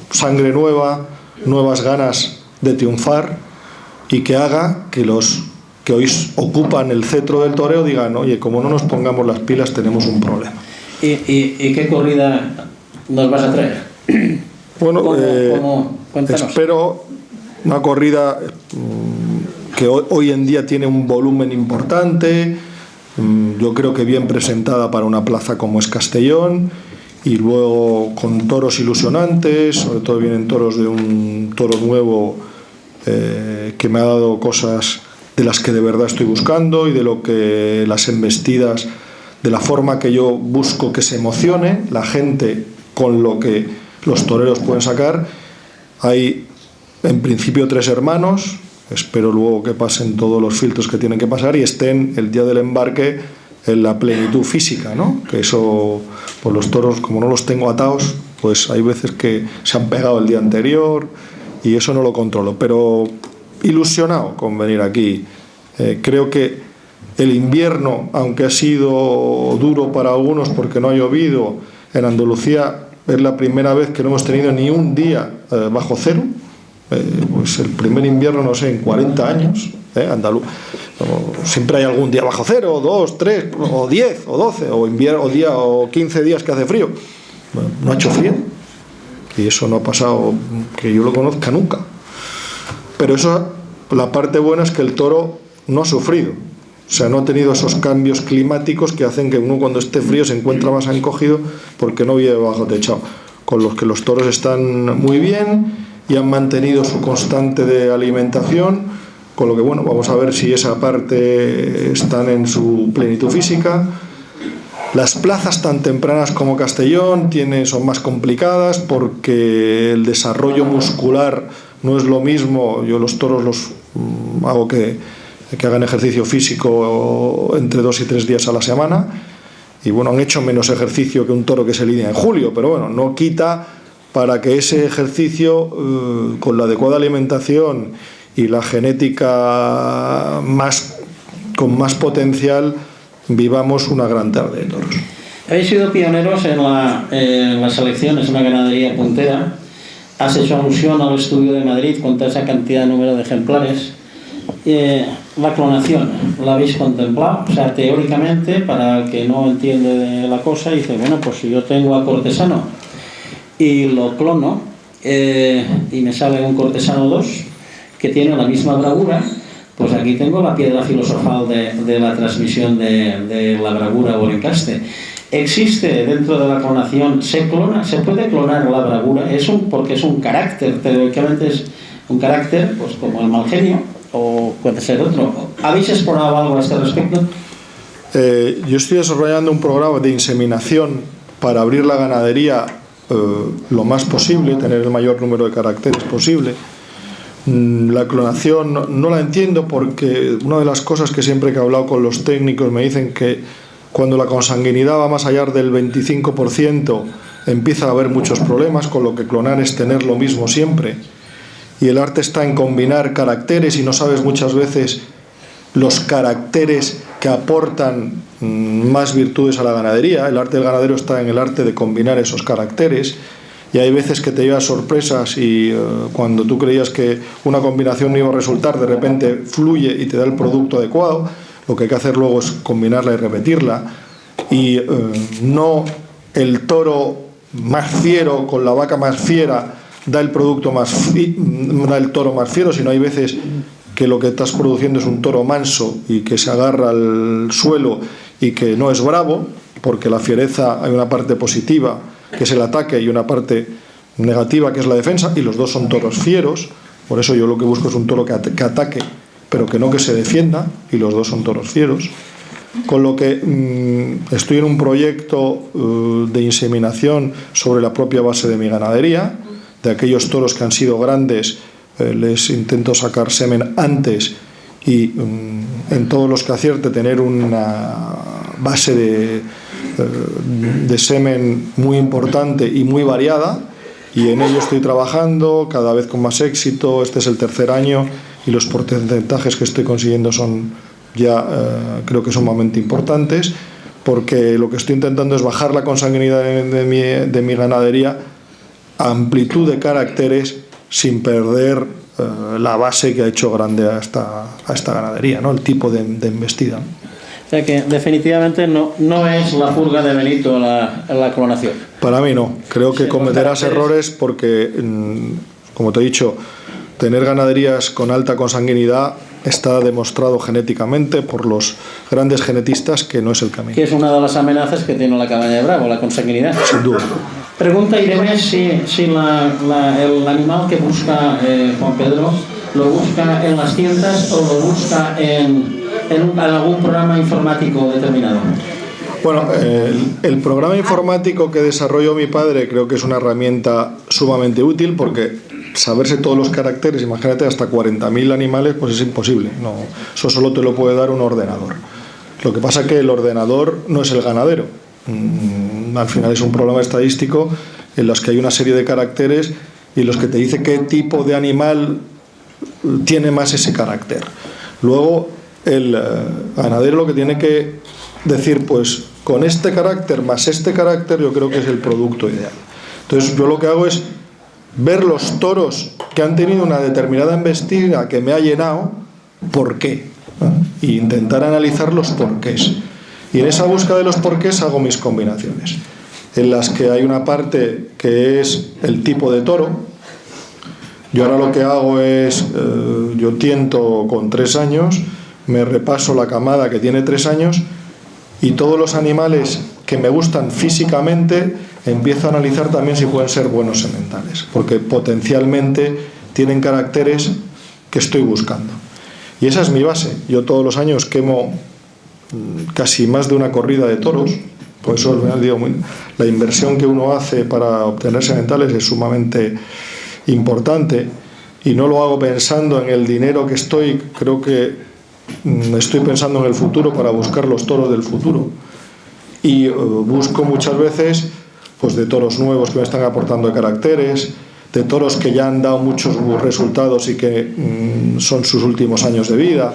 sangre nueva, nuevas ganas de triunfar, y que haga que los que hoy ocupan el cetro del toreo digan: oye, como no nos pongamos las pilas tenemos un problema. ¿Y qué corrida nos vas a traer? Bueno, espero una corrida que hoy en día tiene un volumen importante. Yo creo que bien presentada para una plaza como es Castellón, y luego con toros ilusionantes, sobre todo vienen toros de un toro nuevo que me ha dado cosas de las que de verdad estoy buscando, y de lo que las embestidas, de la forma que yo busco que se emocione la gente con lo que los toreros pueden sacar. Hay en principio 3 hermanos. Espero luego que pasen todos los filtros que tienen que pasar y estén el día del embarque en la plenitud física, ¿no? Que eso, pues los toros, como no los tengo atados, pues hay veces que se han pegado el día anterior y eso no lo controlo. Pero ilusionado con venir aquí. Creo que el invierno, aunque ha sido duro para algunos porque no ha llovido, en Andalucía es la primera vez que no hemos tenido ni un día bajo cero. Pues el primer invierno, no sé, en 40 años, siempre hay algún día bajo cero, 2, 3, o 10, o 12, o 15 días que hace frío. Bueno, no ha hecho frío, y eso no ha pasado, que yo lo conozca, nunca. Pero eso, la parte buena es que el toro no ha sufrido, o sea, no ha tenido esos cambios climáticos que hacen que uno cuando esté frío se encuentra más encogido porque no vive bajo techado, con los que los toros están muy bien y han mantenido su constante de alimentación, con lo que, bueno, vamos a ver si esa parte están en su plenitud física. Las plazas tan tempranas como Castellón son más complicadas porque el desarrollo muscular no es lo mismo. Yo los toros los hago que hagan ejercicio físico entre 2 y 3 días a la semana, y bueno, han hecho menos ejercicio que un toro que se lidia en julio, pero bueno, no quita para que ese ejercicio, con la adecuada alimentación y la genética con más potencial, vivamos una gran tarde de toros. Habéis sido pioneros en las elecciones, una ganadería puntera. Has hecho alusión al estudio de Madrid con toda esa cantidad de número de ejemplares. La clonación, ¿la habéis contemplado? O sea, teóricamente, para el que no entiende de la cosa, dice, bueno, pues si yo tengo a Cortesano y lo clono, y me sale un Cortesano 2 que tiene la misma bravura, pues aquí tengo la piedra filosofal de la transmisión de la bravura o el encaste. ¿Existe dentro de la clonación, se puede clonar la bravura? Porque es un carácter, teóricamente es un carácter, pues como el mal genio, o puede ser otro. ¿Habéis explorado algo a este respecto? Yo estoy desarrollando un programa de inseminación para abrir la ganadería lo más posible, tener el mayor número de caracteres posible. La clonación no la entiendo, porque una de las cosas que siempre que he hablado con los técnicos me dicen que cuando la consanguinidad va más allá del 25% empieza a haber muchos problemas, con lo que clonar es tener lo mismo siempre. Y el arte está en combinar caracteres, y no sabes muchas veces los caracteres que aportan más virtudes a la ganadería. El arte del ganadero está en el arte de combinar esos caracteres, y hay veces que te llevas sorpresas y cuando tú creías que una combinación no iba a resultar, de repente fluye y te da el producto adecuado. Lo que hay que hacer luego es combinarla y repetirla, y no el toro más fiero con la vaca más fiera da el producto da el toro más fiero, sino hay veces que lo que estás produciendo es un toro manso y que se agarra al suelo y que no es bravo, porque la fiereza hay una parte positiva que es el ataque y una parte negativa que es la defensa, y los dos son toros fieros. Por eso yo lo que busco es un toro que ataque, pero que no que se defienda, y los dos son toros fieros. Con lo que estoy en un proyecto de inseminación sobre la propia base de mi ganadería. De aquellos toros que han sido grandes, les intento sacar semen antes, y en todos los que acierte tener una base de semen muy importante y muy variada, y en ello estoy trabajando cada vez con más éxito. Este es el tercer año y los porcentajes que estoy consiguiendo son ya creo que son sumamente importantes, porque lo que estoy intentando es bajar la consanguinidad de mi ganadería a amplitud de caracteres sin perder la base que ha hecho grande a esta ganadería, ¿no? El tipo de embestida. O sea que definitivamente no es la purga de Benito la clonación. Para mí no. Creo que cometerás errores porque, como te he dicho, tener ganaderías con alta consanguinidad está demostrado genéticamente por los grandes genetistas que no es el camino. Que es una de las amenazas que tiene la cabaña de Bravo, la consanguinidad. Sin duda. Pregunta Irene si el animal que busca Juan Pedro lo busca en las tiendas o lo busca en algún programa informático determinado. Bueno, el programa informático que desarrolló mi padre creo que es una herramienta sumamente útil, porque saberse todos los caracteres, imagínate, hasta 40.000 animales, pues es imposible. No, eso solo te lo puede dar un ordenador. Lo que pasa es que el ordenador no es el ganadero. Al final es un programa estadístico en los que hay una serie de caracteres y los que te dice qué tipo de animal tiene más ese carácter. Luego el ganadero lo que tiene que decir, pues con este carácter más este carácter yo creo que es el producto ideal. Entonces yo lo que hago es ver los toros que han tenido una determinada embestida que me ha llenado, ¿por qué? E intentar analizar los porqués. Y en esa búsqueda de los porqués hago mis combinaciones, en las que hay una parte que es el tipo de toro. Yo ahora lo que hago es, yo tiento con 3 años, me repaso la camada que tiene 3 años, y todos los animales que me gustan físicamente empiezo a analizar también si pueden ser buenos sementales, porque potencialmente tienen caracteres que estoy buscando. Y esa es mi base. Yo todos los años quemo casi más de una corrida de toros. Por eso digo, la inversión que uno hace para obtener sementales es sumamente importante, y no lo hago pensando en el dinero que creo que estoy pensando en el futuro para buscar los toros del futuro. Y busco muchas veces pues de toros nuevos que me están aportando caracteres, de toros que ya han dado muchos resultados y que son sus últimos años de vida,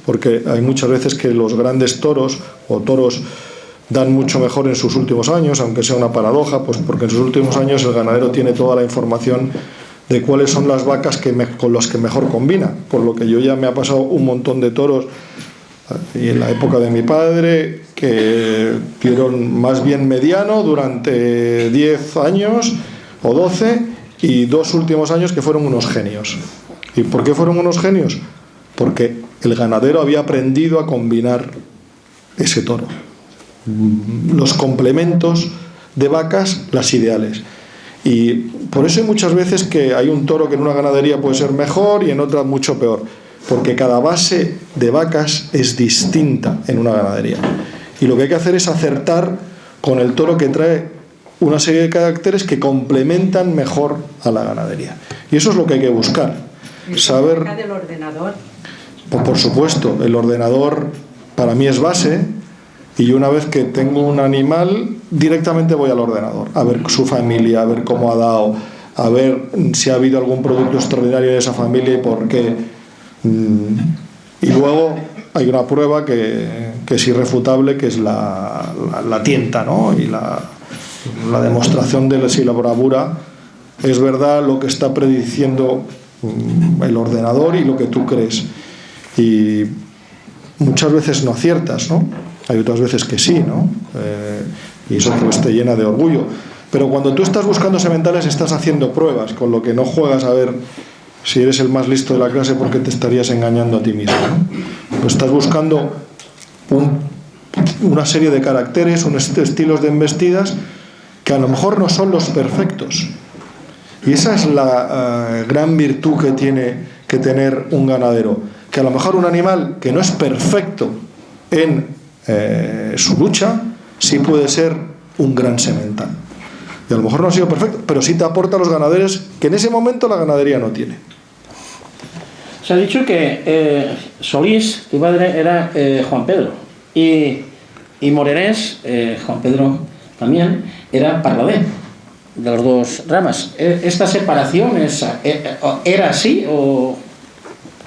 porque hay muchas veces que los grandes toros o toros dan mucho mejor en sus últimos años, aunque sea una paradoja, pues porque en sus últimos años el ganadero tiene toda la información de cuáles son las vacas con las que mejor combina, por lo que yo ya me ha pasado un montón de toros, y en la época de mi padre, que dieron más bien mediano durante 10 años o 12, y 2 últimos años que fueron unos genios. ¿Y por qué fueron unos genios? Porque el ganadero había aprendido a combinar ese toro, los complementos de vacas, las ideales. Y por eso hay muchas veces que hay un toro que en una ganadería puede ser mejor y en otra mucho peor, porque cada base de vacas es distinta en una ganadería, y lo que hay que hacer es acertar con el toro que trae una serie de caracteres que complementan mejor a la ganadería, y eso es lo que hay que buscar. saber... del ordenador. Por supuesto, el ordenador para mí es base, y una vez que tengo un animal, directamente voy al ordenador, a ver su familia, a ver cómo ha dado, a ver si ha habido algún producto extraordinario de esa familia y por qué. Y luego hay una prueba que es irrefutable, que es la tienta, ¿no? Y la demostración de si la bravura es verdad lo que está prediciendo el ordenador y lo que tú crees. Y muchas veces no aciertas, ¿no? Hay otras veces que sí, ¿no? Y eso pues te llena de orgullo. Pero cuando tú estás buscando sementales estás haciendo pruebas, con lo que no juegas a ver si eres el más listo de la clase, porque te estarías engañando a ti mismo, ¿no? Pues estás buscando una serie de caracteres, unos estilos de embestidas que a lo mejor no son los perfectos. Y esa es la gran virtud que tiene que tener un ganadero, que a lo mejor un animal que no es perfecto en su lucha, sí puede ser un gran semental. Y a lo mejor no ha sido perfecto, pero sí te aporta a los ganaderos que en ese momento la ganadería no tiene. Se ha dicho que Solís, tu padre, era Juan Pedro, y Morenés, Juan Pedro también, era Parladé, de las dos ramas. ¿Esta separación era así o...?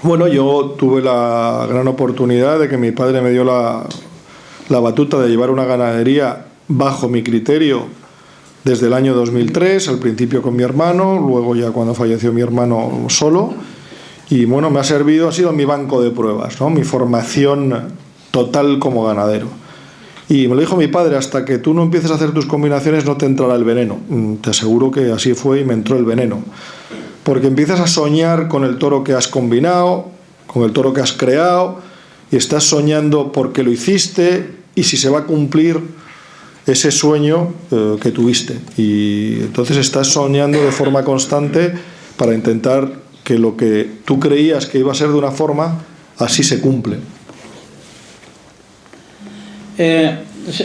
Bueno, yo tuve la gran oportunidad de que mi padre me dio la batuta de llevar una ganadería bajo mi criterio desde el año 2003, al principio con mi hermano, luego ya cuando falleció mi hermano solo, y bueno, me ha servido, ha sido mi banco de pruebas, ¿no? Mi formación total como ganadero. Y me lo dijo mi padre: hasta que tú no empieces a hacer tus combinaciones no te entrará el veneno. Te aseguro que así fue, y me entró el veneno. Porque empiezas a soñar con el toro que has combinado, con el toro que has creado, y estás soñando porque lo hiciste y si se va a cumplir ese sueño que tuviste. Y entonces estás soñando de forma constante para intentar que lo que tú creías que iba a ser de una forma, así se cumple.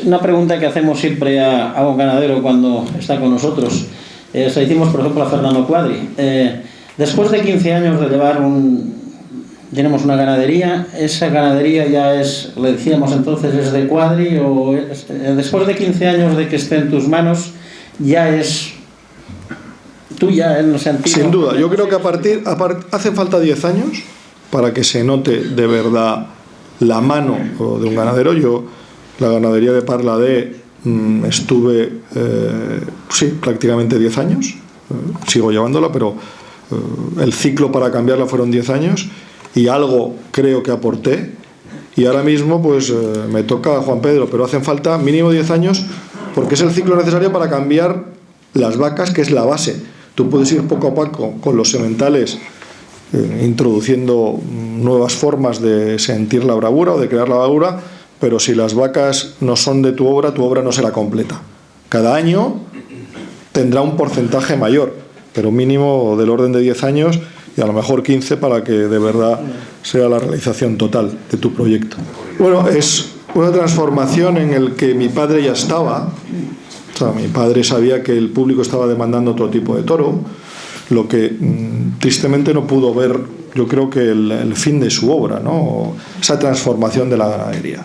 Una pregunta que hacemos siempre a un ganadero cuando está con nosotros. Se la hicimos, por ejemplo, a Fernando Cuadri. Después de 15 años de llevar tenemos una ganadería, ¿esa ganadería ya es, le decíamos entonces, es de Cuadri? ¿O después de 15 años de que esté en tus manos, ya es tuya en el sentido? Sin duda, yo creo que hace falta 10 años para que se note de verdad la mano de un ganadero. Yo, la ganadería de Parladé, estuve sí, prácticamente 10 años, sigo llevándola, pero el ciclo para cambiarla fueron 10 años y algo creo que aporté, y ahora mismo pues me toca a Juan Pedro, pero hacen falta mínimo 10 años porque es el ciclo necesario para cambiar las vacas, que es la base. Tú puedes ir poco a poco con los sementales introduciendo nuevas formas de sentir la bravura o de crear la bravura, pero si las vacas no son de tu obra no será completa. Cada año tendrá un porcentaje mayor, pero mínimo del orden de 10 años y a lo mejor 15 para que de verdad sea la realización total de tu proyecto. Bueno, es una transformación en el que mi padre ya estaba. O sea, mi padre sabía que el público estaba demandando otro tipo de toro, lo que tristemente no pudo ver, yo creo que el fin de su obra, ¿no? Esa transformación de la ganadería.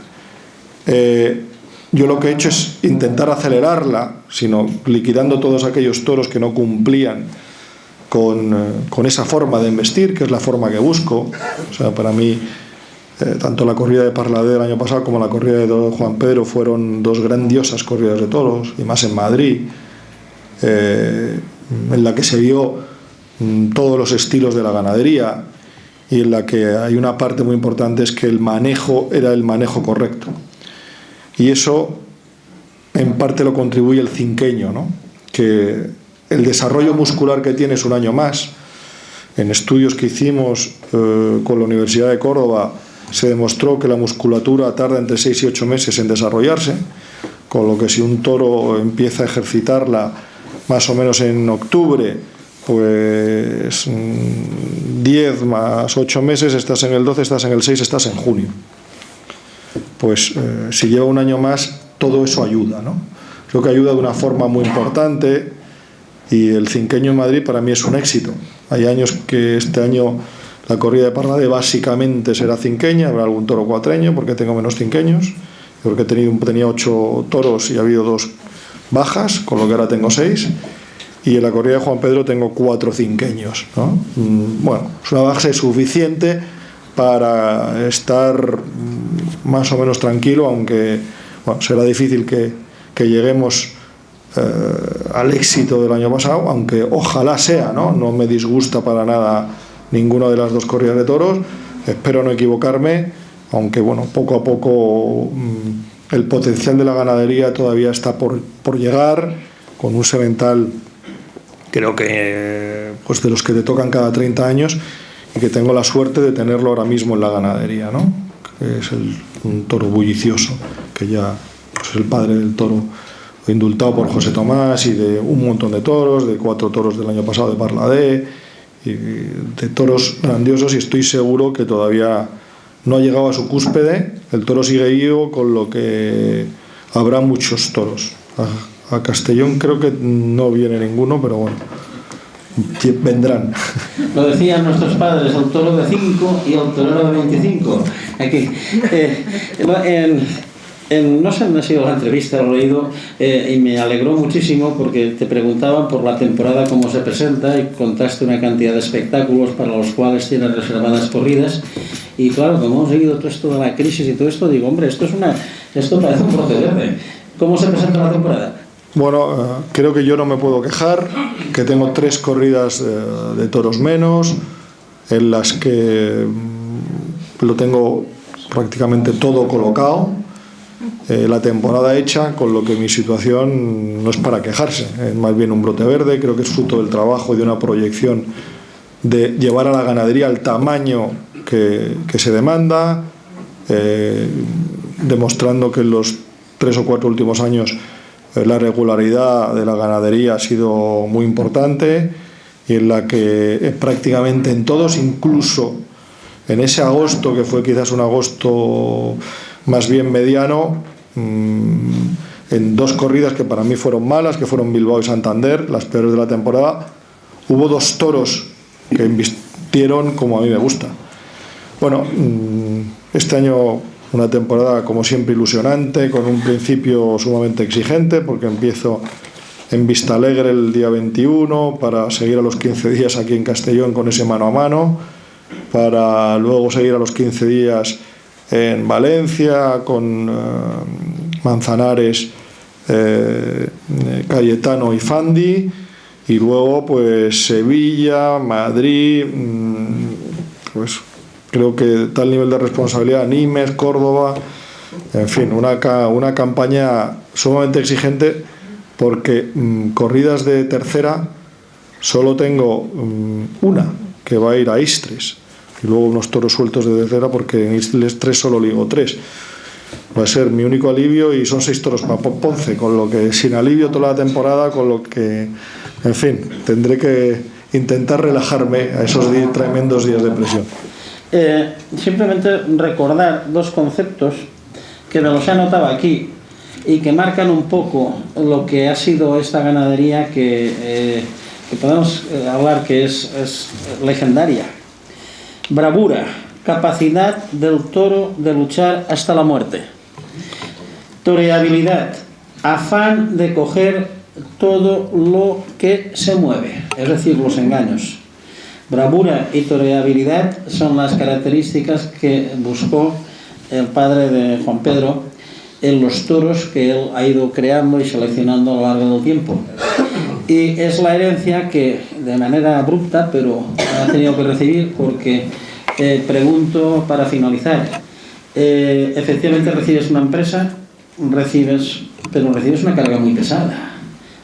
Yo lo que he hecho es intentar acelerarla, sino liquidando todos aquellos toros que no cumplían con esa forma de embestir, que es la forma que busco. O sea, para mí, tanto la corrida de Parladé del año pasado como la corrida de Juan Pedro fueron dos grandiosas corridas de toros, y más en Madrid, en la que se vio todos los estilos de la ganadería, y en la que hay una parte muy importante, es que el manejo era el manejo correcto. Y eso en parte lo contribuye el cinqueño, ¿no? Que el desarrollo muscular que tiene es un año más. En estudios que hicimos con la Universidad de Córdoba se demostró que la musculatura tarda entre 6 y 8 meses en desarrollarse, con lo que si un toro empieza a ejercitarla más o menos en octubre, pues 10 más 8 meses, estás en el 12, estás en el 6, estás en junio. Pues si lleva un año más, todo eso ayuda, ¿no? Creo que ayuda de una forma muy importante, y el cinqueño en Madrid para mí es un éxito. Hay años que este año La corrida de Parladé básicamente será cinqueña, habrá algún toro cuatreño porque tengo menos cinqueños, porque tenía 8 toros y ha habido 2 bajas, con lo que ahora tengo 6, y en la corrida de Juan Pedro tengo 4 cinqueños, ¿no? Bueno, es una base suficiente para estar más o menos tranquilo, aunque bueno, será difícil que lleguemos al éxito del año pasado, aunque ojalá sea, ¿no? No me disgusta para nada ninguna de las 2 corridas de toros, espero no equivocarme, aunque bueno, poco a poco el potencial de la ganadería todavía está por llegar, con un semental creo que pues de los que te tocan cada 30 años, y que tengo la suerte de tenerlo ahora mismo en la ganadería, ¿no? Que es un toro bullicioso, que ya es el padre del toro indultado por José Tomás, y de un montón de toros, de 4 toros del año pasado de Parladé, y de toros grandiosos, y estoy seguro que todavía no ha llegado a su cúspide. El toro sigue vivo, con lo que habrá muchos toros. A Castellón creo que no viene ninguno, pero bueno, vendrán. Lo decían nuestros padres, el toro de 5 y el torero de 25. Aquí, no sé dónde ha sido la entrevista, lo he leído, y me alegró muchísimo porque te preguntaban por la temporada cómo se presenta y contaste una cantidad de espectáculos para los cuales tienes reservadas corridas. Y claro, como hemos seguido todo esto de la crisis y todo esto, digo, hombre, esto parece un brote verde. ¿Cómo se presenta la temporada? Bueno, creo que yo no me puedo quejar, que tengo 3 corridas de toros menos, en las que lo tengo prácticamente todo colocado, la temporada hecha, con lo que mi situación no es para quejarse, es más bien un brote verde. Creo que es fruto del trabajo y de una proyección de llevar a la ganadería al tamaño que se demanda, demostrando que en los 3 o 4 últimos años la regularidad de la ganadería ha sido muy importante, y en la que prácticamente en todos, incluso en ese agosto que fue quizás un agosto más bien mediano, en 2 corridas que para mí fueron malas, que fueron Bilbao y Santander, las peores de la temporada, hubo 2 toros que embistieron como a mí me gusta. Bueno, este año una temporada como siempre ilusionante, con un principio sumamente exigente, porque empiezo en Vistalegre el día 21 para seguir a los 15 días aquí en Castellón con ese mano a mano, para luego seguir a los 15 días en Valencia con Manzanares, Cayetano y Fandi, y luego pues Sevilla, Madrid, pues creo que tal nivel de responsabilidad, Nimes, Córdoba, en fin, una campaña sumamente exigente, porque corridas de tercera solo tengo una, que va a ir a Istres, y luego unos toros sueltos de tercera, porque en Istres solo ligo 3. Va a ser mi único alivio, y son 6 toros para Ponce, con lo que sin alivio toda la temporada, con lo que, en fin, tendré que intentar relajarme a esos tremendos días de presión. Simplemente recordar 2 conceptos que me los he anotado aquí y que marcan un poco lo que ha sido esta ganadería, que podemos hablar que es legendaria. Bravura, capacidad del toro de luchar hasta la muerte. Toreabilidad, afán de coger todo lo que se mueve, es decir, los engaños. Bravura y toreabilidad son las características que buscó el padre de Juan Pedro en los toros que él ha ido creando y seleccionando a lo largo del tiempo. Y es la herencia que, de manera abrupta, pero ha tenido que recibir, porque pregunto para finalizar. Efectivamente recibes una empresa, pero recibes una carga muy pesada.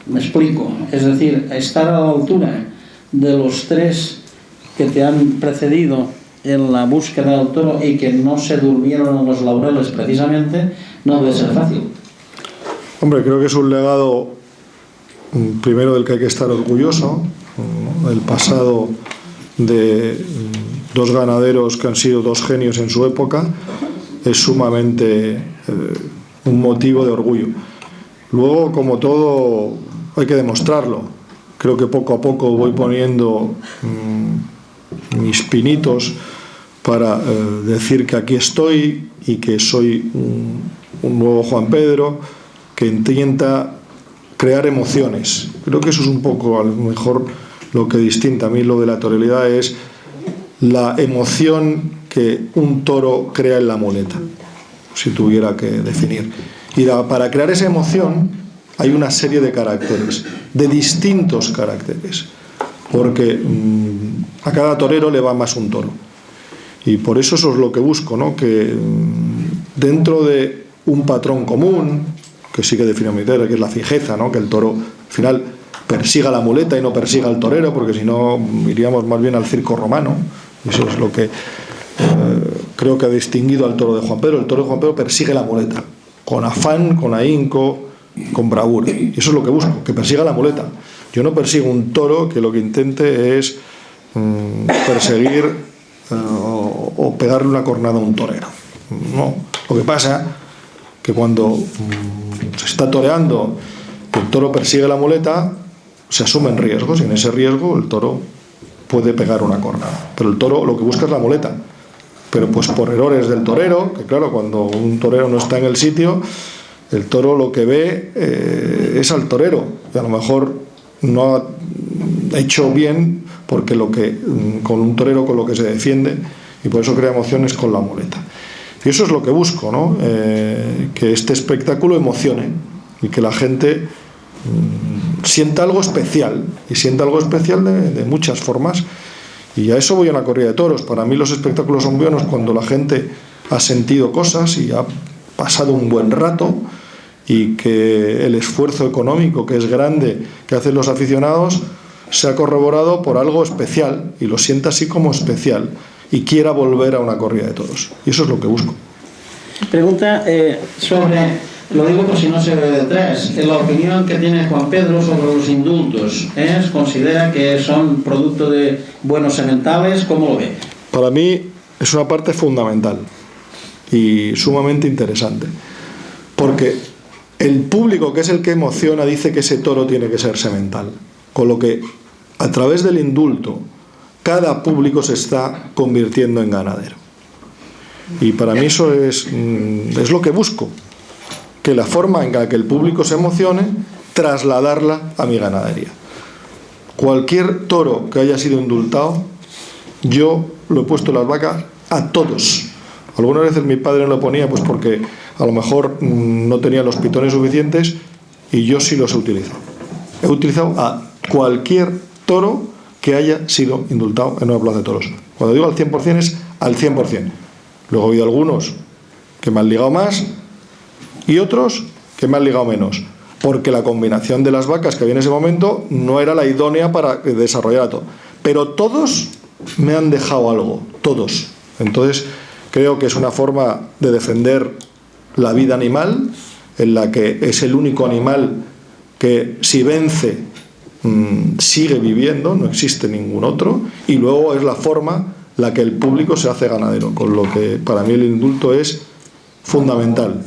Me explico. Es decir, estar a la altura de los 3 que te han precedido en la búsqueda del toro y que no se durmieron en los laureles precisamente, no debe ser fácil. Hombre, creo que es un legado, primero, del que hay que estar orgulloso, ¿no? El pasado de 2 ganaderos que han sido 2 genios en su época es sumamente un motivo de orgullo. Luego, como todo, hay que demostrarlo. Creo que poco a poco voy poniendo mis pinitos para decir que aquí estoy y que soy un nuevo Juan Pedro que intenta crear emociones. Creo que eso es un poco a lo mejor lo que distinta. A mí lo de la torerilidad es la emoción que un toro crea en la muleta, si tuviera que definir. Y para crear esa emoción hay una serie de caracteres, de distintos caracteres, porque a cada torero le va más un toro. Y por eso es lo que busco, ¿no? Que dentro de un patrón común, que sí que define mi torero, que es la fijeza, ¿no? Que el toro al final persiga la muleta y no persiga al torero, porque si no iríamos más bien al circo romano. Eso es lo que creo que ha distinguido al toro de Juan Pedro. El toro de Juan Pedro persigue la muleta, con afán, con ahínco, con bravura. Y eso es lo que busco, que persiga la muleta. Yo no persigo un toro que lo que intente es perseguir o pegarle una cornada a un torero. No. Lo que pasa que cuando se está toreando, el toro persigue la muleta, se asumen riesgos y en ese riesgo el toro puede pegar una cornada. Pero el toro lo que busca es la muleta. Pero pues por errores del torero, que claro, cuando un torero no está en el sitio, el toro lo que ve es al torero. Y a lo mejor no ha hecho bien porque con un torero con lo que se defiende, y por eso crea emociones con la muleta. Y eso es lo que busco, ¿no? Que este espectáculo emocione y que la gente sienta algo especial, y sienta algo especial de muchas formas. Y a eso voy a una corrida de toros. Para mí los espectáculos son buenos cuando la gente ha sentido cosas y ha pasado un buen rato, y que el esfuerzo económico, que es grande, que hacen los aficionados, se ha corroborado por algo especial y lo sienta así como especial y quiera volver a una corrida de toros. Y eso es lo que busco. Pregunta sobre, lo digo por si no se ve detrás, la opinión que tiene Juan Pedro sobre los indultos. ¿Considera que son producto de buenos sementales? ¿Cómo lo ve? Para mí es una parte fundamental y sumamente interesante, porque el público, que es el que emociona, dice que ese toro tiene que ser semental, con lo que a través del indulto cada público se está convirtiendo en ganadero. Y para mí eso es lo que busco, que la forma en la que el público se emocione, trasladarla a mi ganadería. Cualquier toro que haya sido indultado, yo lo he puesto en las vacas a todos. Algunas veces mi padre no lo ponía pues porque a lo mejor no tenía los pitones suficientes, y yo sí los he utilizado. He utilizado a cualquier toro que haya sido indultado en una plaza de toros. Cuando digo al 100% es al 100%. Luego ha habido algunos que me han ligado más y otros que me han ligado menos, porque la combinación de las vacas que había en ese momento no era la idónea para desarrollar todo. Pero todos me han dejado algo, todos. Entonces creo que es una forma de defender la vida animal, en la que es el único animal que si vence sigue viviendo, no existe ningún otro, y luego es la forma la que el público se hace ganadero, con lo que para mí el indulto es fundamental.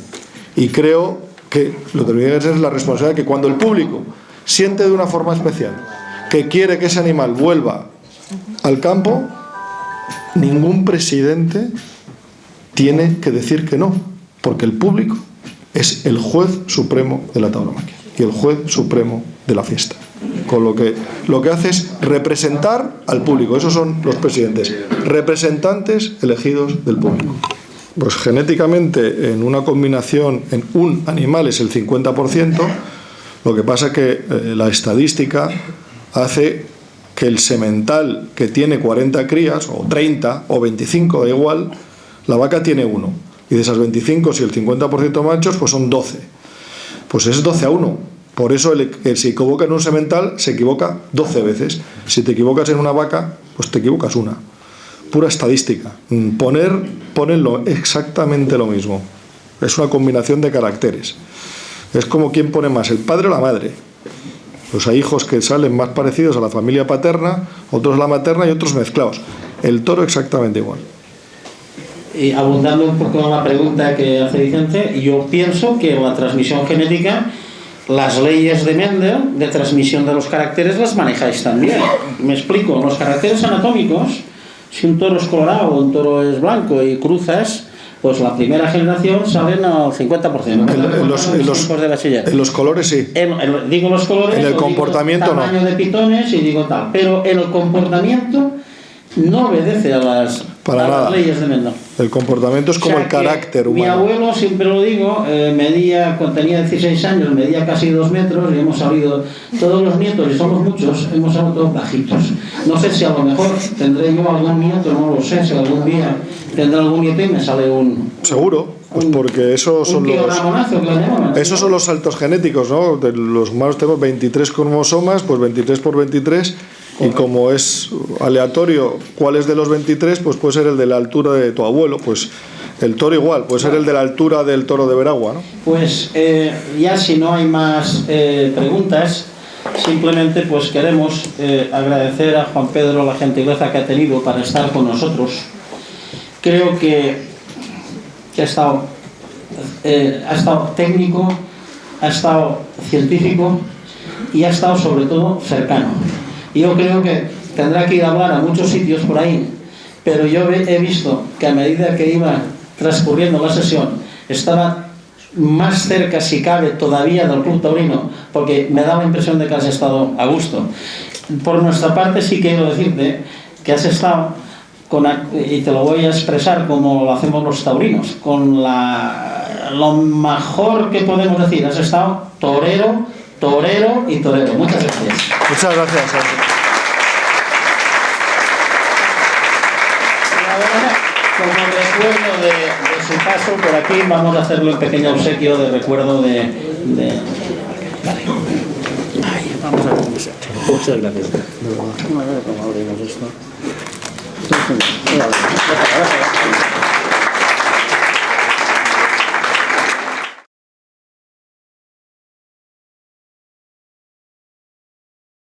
Y creo que lo que tiene que ser es la responsabilidad, que cuando el público siente de una forma especial que quiere que ese animal vuelva al campo, ningún presidente tiene que decir que no, porque el público es el juez supremo de la tauromaquia y el juez supremo de la fiesta. Con lo que hace es representar al público. Esos son los presidentes, representantes elegidos del público. Pues genéticamente en una combinación en un animal es el 50%, lo que pasa que la estadística hace que el semental que tiene 40 crías, o 30, o 25, da igual, la vaca tiene 1. Y de esas 25, si el 50% machos, pues son 12. Pues es 12-1. Por eso el que se equivoca en un semental se equivoca 12 veces. Si te equivocas en una vaca, pues te equivocas una. Pura estadística. Ponerlo exactamente lo mismo. Es una combinación de caracteres. Es como quién pone más, el padre o la madre. Pues hay hijos que salen más parecidos a la familia paterna, otros a la materna y otros mezclados. El toro exactamente igual. Y abundando un poco en la pregunta que hace Vicente, yo pienso que la transmisión genética, las leyes de Mendel de transmisión de los caracteres las manejáis también. Me explico, los caracteres anatómicos Si un toro es colorado o un toro es blanco y cruzas, pues la primera generación salen al 50%. En los colores sí. Digo los colores, en el comportamiento digo tamaño de pitones y digo tal. Pero en el comportamiento no obedece a las leyes de Mendel. El comportamiento es como el carácter humano. Mi abuelo, siempre lo digo, cuando tenía 16 años, medía casi 2 metros y hemos salido, todos los nietos, y somos muchos, hemos salido todos bajitos. No sé si a lo mejor tendré yo algún nieto, no lo sé, si algún día tendré algún nieto y me sale un... Seguro, pues porque esos son los saltos genéticos, ¿no? De los humanos tenemos 23 cromosomas, pues 23 por 23... Y como es aleatorio cuál es de los 23, pues puede ser el de la altura de tu abuelo, pues el toro igual, puede ser el de la altura del toro de Veragua, ¿no? Pues ya si no hay más preguntas, simplemente pues queremos agradecer a Juan Pedro la gentileza que ha tenido para estar con nosotros. Creo que ha estado técnico, ha estado científico y ha estado sobre todo cercano. Yo creo que tendrá que ir a hablar a muchos sitios por ahí, pero yo he visto que a medida que iba transcurriendo la sesión estaba más cerca, si cabe, todavía del Club Taurino, porque me da la impresión de que has estado a gusto. Por nuestra parte sí quiero decirte que has estado y te lo voy a expresar como lo hacemos los taurinos, con lo mejor que podemos decir, has estado torero y torero. Muchas gracias. Muchas gracias. Como recuerdo de su paso por aquí, vamos a hacerle un pequeño obsequio de recuerdo de... Vale. Ay, vamos a ver. Muchas gracias. ¿Cómo abrimos esto?